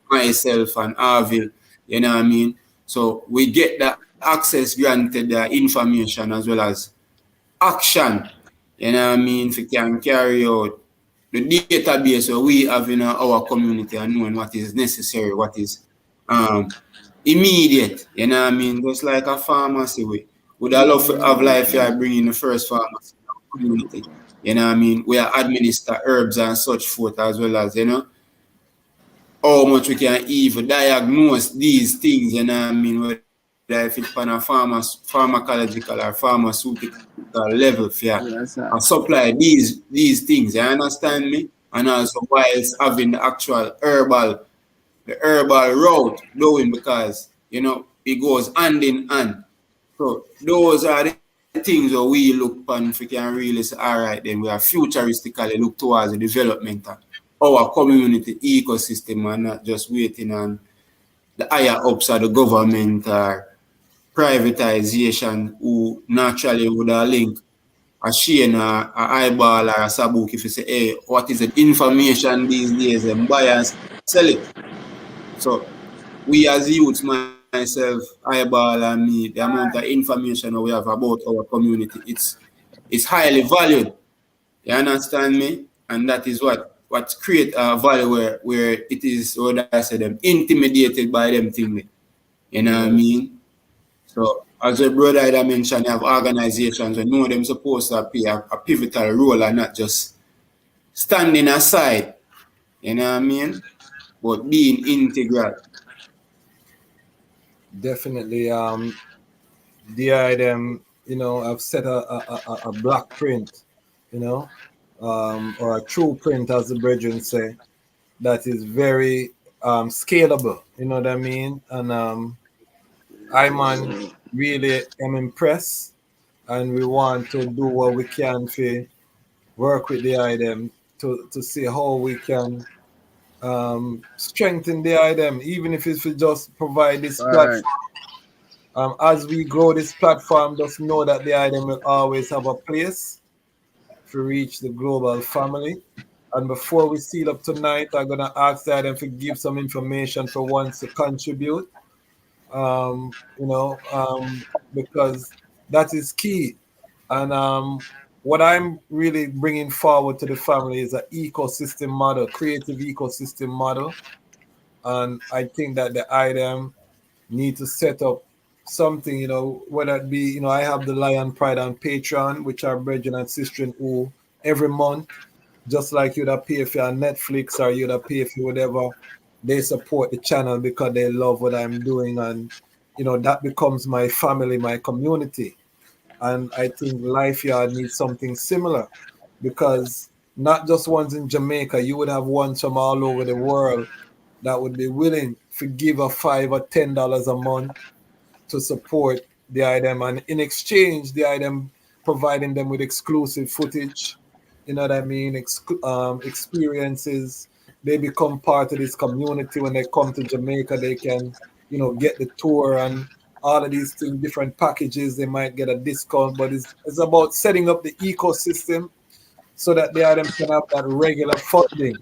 myself and Arville, you know what I mean? So we get the access granted, the information as well as action, you know what I mean, if we can carry out the database that we have in our community and knowing what is necessary, what is immediate, you know what I mean? Just like a pharmacy way. Would I love to have life here bringing the first pharmacy in our community, you know what I mean? We administer herbs and such forth as well as, how much we can even diagnose these things, you know what I mean? Whether if it's on a pharmacological or pharmaceutical level, and supply these things, you understand me? And also whilst having the actual herbal route going because, it goes hand in hand. So those are the things that we look upon if we can really say, all right, then we are futuristically look towards the development of our community ecosystem and not just waiting on the higher ups of the government or privatization who naturally would have link a Shane or a eyeball or a Sabukie if you say, hey, what is the information these days and buy and sell it. So we as youths, myself, eyeball and me, the amount of information we have about our community, it's highly valued. You understand me? And that is what create a value where it is, what I say, them intimidated by them things. You know what I mean? So as a brother I mentioned, you have organizations that know them supposed to play a pivotal role and not just standing aside. You know what I mean? But being integral. Definitely. The item, I've set a black print, or a true print, as the brethren say, that is very scalable. You know what I mean? And I really am impressed, and we want to do what we can to work with the item to see how we can strengthen the item, even if it's to just provide this platform. As we grow this platform, just know that the item will always have a place to reach the global family. And before we seal up tonight, I'm going to ask the item to give some information for ones to contribute, because that is key. And what I'm really bringing forward to the family is an ecosystem model, creative ecosystem model. And I think that the item need to set up something, whether it be, I have the Lion Pride on Patreon, which are brethren and sisters who every month just like you'd have pay for your Netflix or you'd have pay for whatever. They support the channel because they love what I'm doing, and that becomes my family, my community. And I think Life Yard needs something similar, because not just ones in Jamaica, you would have ones from all over the world that would be willing to give a $5 or $10 a month to support the item, and in exchange, the item providing them with exclusive footage, you know what I mean, experiences. They become part of this community. When they come to Jamaica, they can, get the tour and all of these things, different packages. They might get a discount, but it's about setting up the ecosystem so that the item can have that regular funding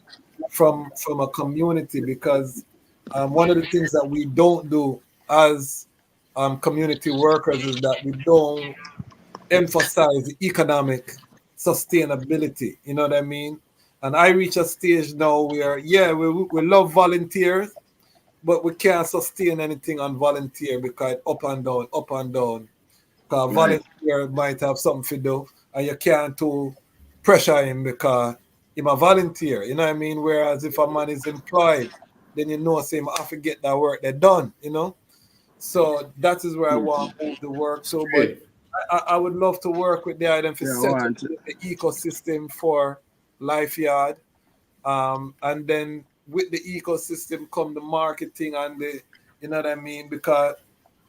from a community. Because one of the things that we don't do as community workers is that we don't emphasize the economic sustainability. You know what I mean? And I reach a stage now where, we love volunteers, but we can't sustain anything on volunteer because up and down, up and down. Because volunteer might have something to do, and you can't too pressure him because he's a volunteer. You know what I mean? Whereas if a man is employed, then say I have to get that work they done. So that is where I want to move the work. So, but I would love to work with the item to set up the ecosystem for Life Yard. And then with the ecosystem come the marketing and the, you know what I mean? Because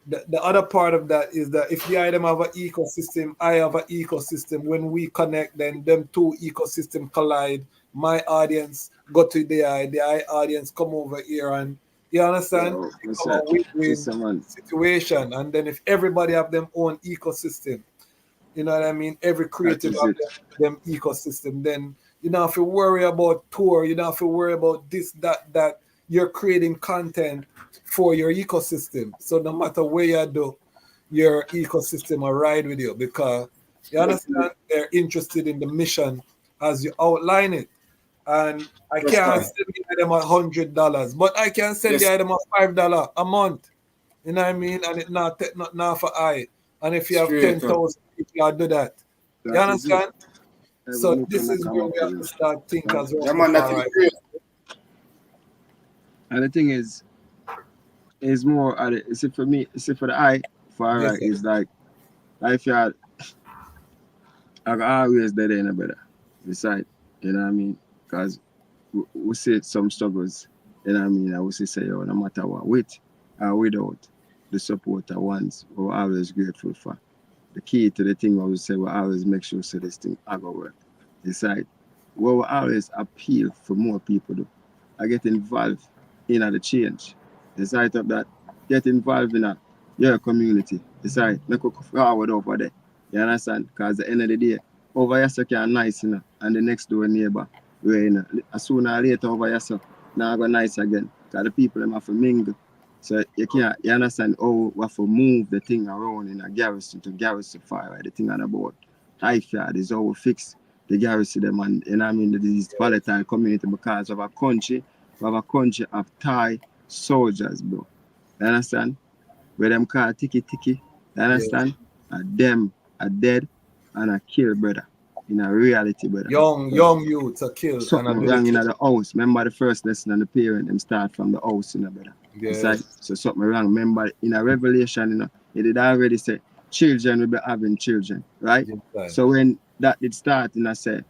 the other part of that is that if the item have an ecosystem, I have an ecosystem. When we connect, then them two ecosystem collide. My audience go to the eye audience come over here, and you understand? Come a win-win situation. And then if everybody have them own ecosystem, you know what I mean? Every creative have them ecosystem, then you don't have to worry about tour, you don't have to worry about this, that. You're creating content for your ecosystem. So no matter where you do, your ecosystem will ride with you, because you understand they're interested in the mission as you outline it. And I can't send the item $100, but I can send the item $5 a month. You know what I mean? And it not take nothing for I. And if you have 10,000 people, you do that. You understand? So this is where we have to start thinking as well. And the thing is more for me, for the eye, is like Life Yard. I always dead in a better beside, you know what I mean? Because we see some struggles, you know what I mean? I would say, no matter what, with or without the support of ones, we're always grateful for. The key to the thing I would say, we always make sure so this thing I go work. Decide. We will always appeal for more people to get involved in the change. Decide of that, get involved in your community. Decide, make a forward over there. You understand? Because at the end of the day, over here so can nice, and the next door neighbor, as sooner or later over here so now go nice again. Because the people them have to mingle. So you understand how we have to move the thing around in a garrison to garrison fire, right? The thing on the board. Life Yard is how we fix the garrison them, and you know what I mean, this volatile community, because of a country of Thai soldiers, bro. You understand? Where them call tiki tiki, you understand? And them are dead and are killed, brother. In a reality, brother. Young youths are killed. Something wrong in the house. Remember the first lesson and the parent them start from the house, you know, brother. Like, so something wrong. Remember in a Revelation, you know, it did already say children will be having children, right? So when that did start, you know, say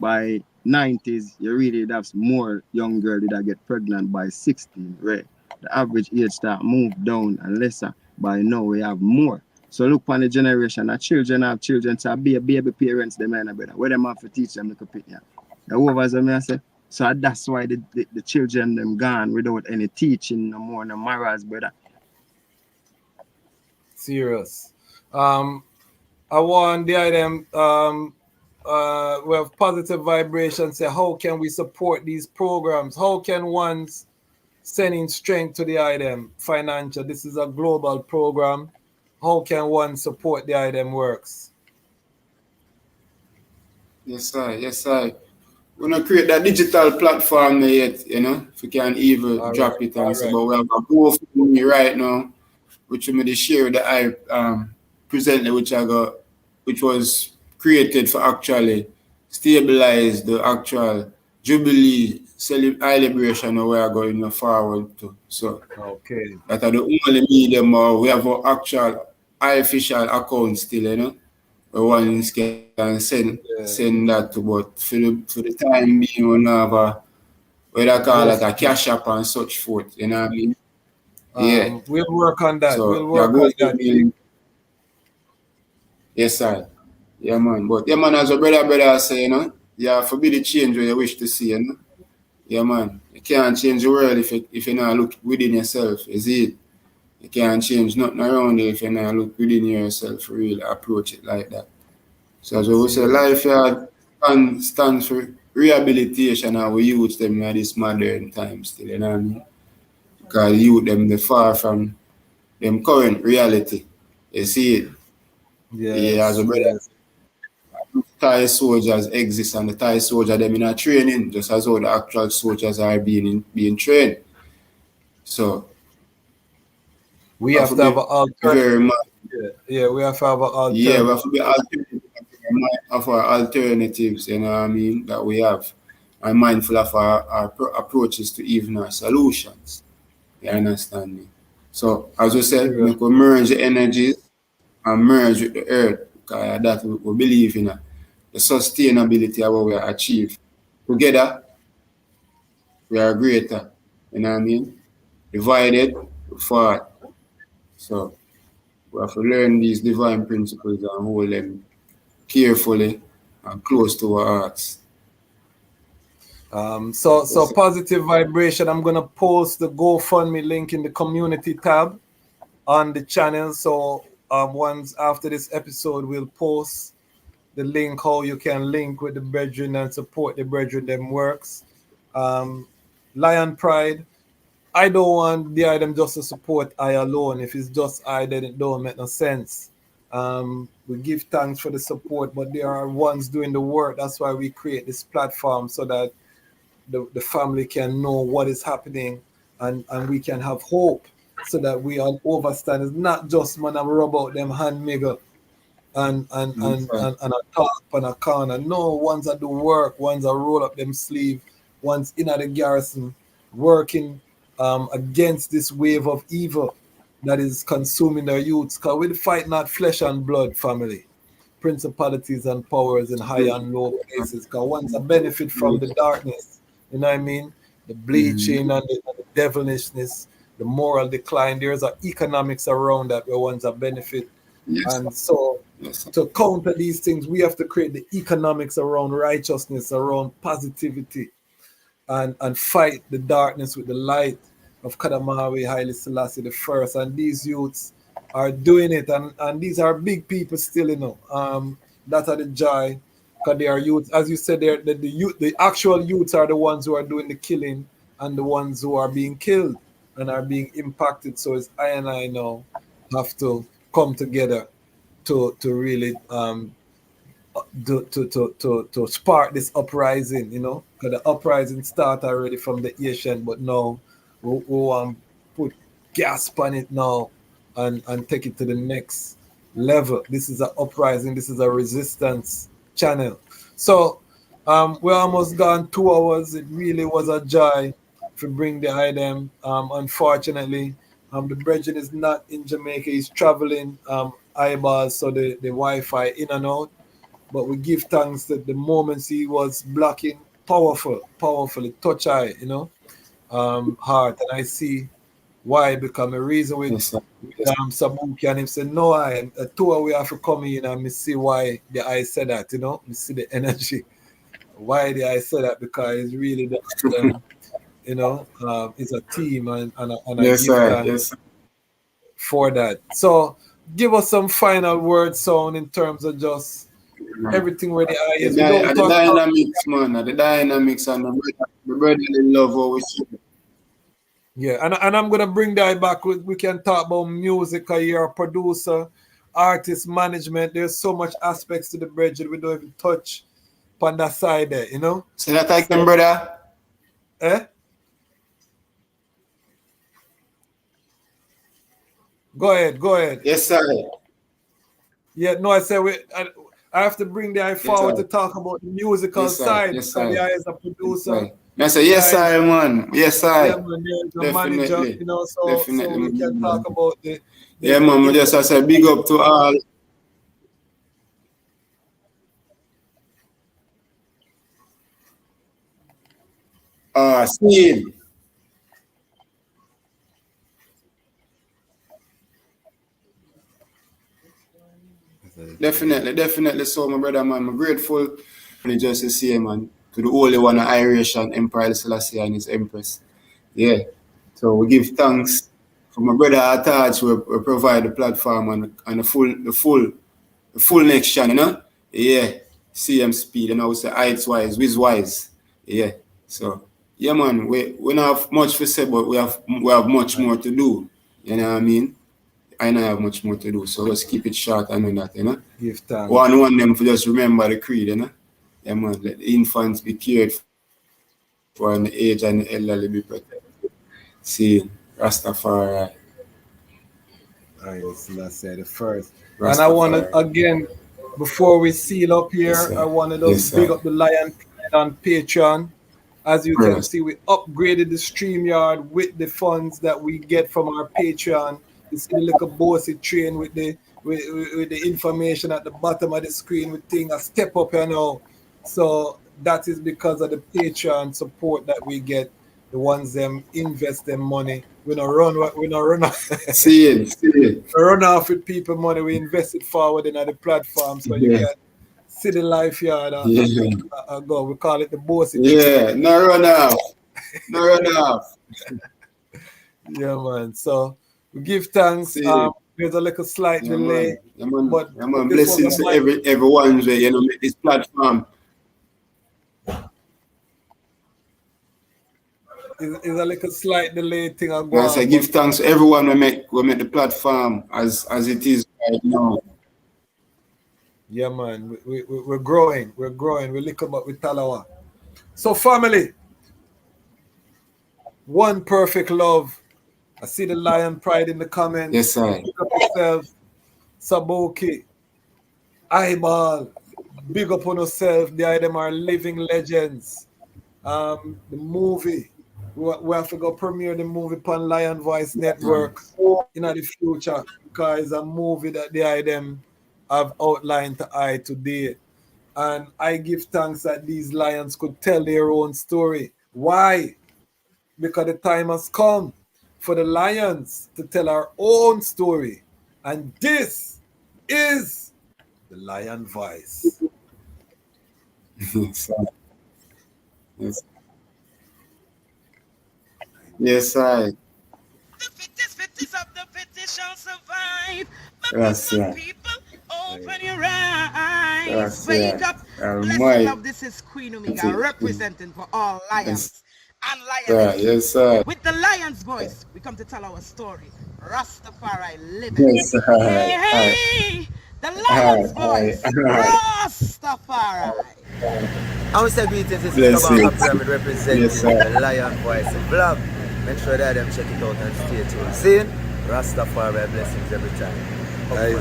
by 90s, you really have more young girls that get pregnant by 16, right? The average age start move down and lesser. By now we have more. So look on the generation that children have children, so be a baby parents, them and better. Where them have to teach them to pick them. The overs I say. So that's why the children them gone without any teaching no more, no morals, brother. Serious. I want the item we have positive vibrations. Say, how can we support these programs? How can one's sending strength to the item financial? This is a global program. How can one support the item works? Yes, sir. We're not create that digital platform yet, you know, if we can even drop it and say, but we have a GoFundMe right now, which we made share that I presently, which was created for actually stabilize the actual Jubilee celebration we are going forward to. So Okay. that are the only medium we have an actual official account still, you know. Where one can send that to, but for the time being we have a what I call it a cash app and such forth, you know what I mean? Yeah. We'll work on that. So We'll work on that. Yes, sir. Yeah, man. But yeah, man, as a brother say, you know, you have to be the change what you wish to see, you know. Yeah, man. You can't change the world if you not look within yourself. You see it? You can't change nothing around you if you not look within yourself, really approach it like that. So as we say, life stands for rehabilitation and we use them in this modern time still, you know what I mean? Because you them the far from them current reality. You see it? Yeah, as a brother. Thai soldiers exist and the Thai soldiers them in a training just as how the actual soldiers are being trained. So we have to have an alternative. Yeah, we have to have an alternative. Yeah, we have to be alternative of our alternatives, you know what I mean, that we have. I'm mindful of our approaches to even our solutions. You understand me? So as we said, we could merge the energies and merge with the earth because that we believe in the sustainability of what we achieve. Together, we are greater. You know what I mean? Divided, we fall. So we have to learn these divine principles and hold them carefully and close to our hearts. So positive vibration. I'm gonna post the GoFundMe link in the community tab on the channel. So once after this episode, we'll post the link how you can link with the brethren and support the brethren them works. Lion Pride. I don't want the item just to support I alone. If it's just I, then it don't make no sense. We give thanks for the support, but there are ones doing the work. That's why we create this platform so that the family can know what is happening and we can have hope so that we all understand. It's not just man I rub out them hand miggle and a top and a corner. No, ones that do work, ones that roll up them sleeve, ones in at the garrison working against this wave of evil that is consuming their youths. Because we fight not flesh and blood, family. Principalities and powers in high and low places. Because ones that benefit from the darkness, you know what I mean? The bleaching and the devilishness, the moral decline. There's an economics around that where ones that benefit. Yes. And so to counter these things, we have to create the economics around righteousness, around positivity, and fight the darkness with the light of Kadamawi Haile Selassie the First. And these youths are doing it, and these are big people still, you know. That are the joy, because they are youths. As you said, the actual youths are the ones who are doing the killing and the ones who are being killed and are being impacted. So it's I and I now have to come together to really to spark this uprising, you know, because the uprising started already from the Asian, but now we want to put gas on it now and take it to the next level. This is an uprising. This is a resistance channel. So we're almost gone 2 hours. It really was a joy to bring the item. Unfortunately, the brethren is not in Jamaica. He's traveling eyeballs, so the Wi-Fi in and out. But we give thanks that the moments he was blocking, powerfully touch eye, you know, heart. And I see why become a reason with Sabukie and him said, no, I a tour we have to come in and me see why the eye said that, you know, me see the energy. Why the eye said that, because it's really the you know, it's a team and I yes, give sir. thanks Yes, for that. So give us some final words, Sound, in terms of just everything where the eye is. The dynamics, man. The dynamics and the brotherly love what we see. Yeah, and I'm gonna bring that back. We can talk about music. You're a producer, artist, management. There's so much aspects to the bridge that we don't even touch on that side there, you know. So that I can, brother. Eh? Go ahead. Yes, sir. Yeah, no, I said I have to bring the eye forward to talk about the musical side. Yes, because sir. the eye is a producer. Yes, sir. Yes, sir, man. Yes, sir. Yeah, man, there's a manager, you know, so we can talk about the yeah, man. We just say big up to all. Steve. Definitely so, my brother, man. I'm grateful just to see, man, to the only one of Irish and Emperor Selassie and his Empress. Yeah. So we give thanks for my brother Attach, we provide the platform and the full next channel, you know? Yeah. CM Speed, you know, it's the heights wise, whiz wise. Yeah. So yeah, man, we don't have much to say, but we have much more to do. You know what I mean? I know I have much more to do, so let's keep it short and all that, you know? Give thanks. One them to just remember the creed, you know? Yeah, man, let the infants be cared for and the age and the elderly be protected. See, Rastafari. Let's say the first. Rastafari. And I want to, again, before we seal up here, I want to big up the Lion on Patreon. As you can see, we upgraded the StreamYard with the funds that we get from our Patreon. You see the little bossy train with the information at the bottom of the screen with things a step up, you know. So that is because of the Patreon support that we get. The ones them invest them money. We don't run off. See it. We run off with people money. We invest it forward in the platform. So you can see the life yard. Go. We call it the bossy. Yeah, no run off. Yeah, man. So we give thanks. There's a little slight delay. But blessings to everyone where you know make this platform. It's a little slight delay thing. I say give thanks to everyone we make the platform as it is right now. Yeah, man. We're growing. We're growing. We look up with Talawa. So family, one perfect love. I see the Lion Pride in the comments. Yes, sir. Big up yourself. Sabukie. Eyeball. Big up on yourself. The item are living legends. The movie. We have to go premiere the movie upon Lion Voice Network in the future because it's a movie that the item have outlined to I today. And I give thanks that these lions could tell their own story. Why? Because the time has come for the lions to tell our own story. And this is the Lion Voice. Yes, sir. The fittest of the fittest shall survive. Yes, People, open your eyes. Yes, Wake up. Blessed love, this is Queen Omega representing for all lions and lionesses. Yes, sir. With the lion's voice, we come to tell our story. Rastafari living. Yes, sir. Hey, the lion's voice. Rastafari. I would say greetings, this is Kabaka Pyramid representing the Lion Voice vlog. Make sure that them check it out and stay tuned. See? Rastafari blessings every time. Nice.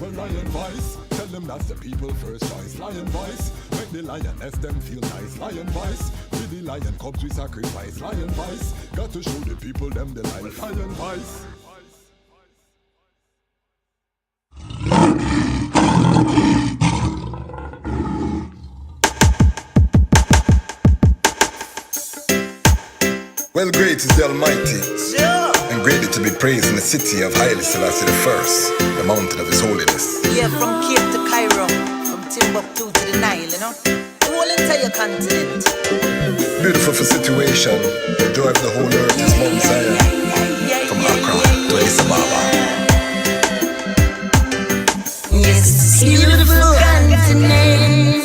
Well, Lion Voice, tell them that's the people first choice. Lion Voice, make the lioness them feel nice. Lion Voice, with the lion cubs we sacrifice. Lion Voice, got to show the people them the life. Lion Voice. Well, great is the Almighty, and greatly to be praised in the city of Haile Selassie I, the mountain of His holiness. Yeah, from Cape to Cairo, from Timbuktu to the Nile, you know, the whole entire continent. Beautiful for situation, the joy of the whole earth is Mount Zion, from Accra to Addis Ababa. Yes, it's beautiful continent,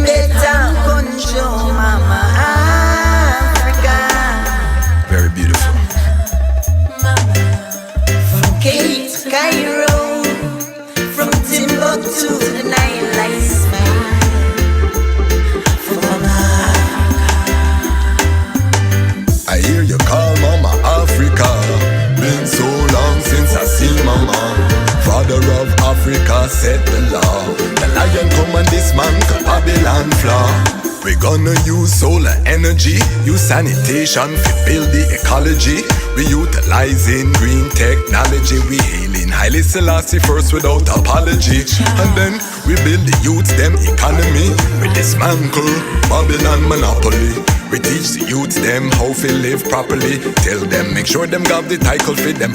better control, mama. Very beautiful. From Cape to Cairo, from Timbuktu to the Nile, I smile. From Father of Africa set the law. The lion come and dismantle Babylon flaw. We gonna use solar energy, use sanitation to build the ecology. We utilizing green technology. We hailing Haile Selassie first without apology. And then we build the youth them economy. We dismantle Babylon monopoly. We teach the youth them how to live properly. Tell them make sure them got the title for them.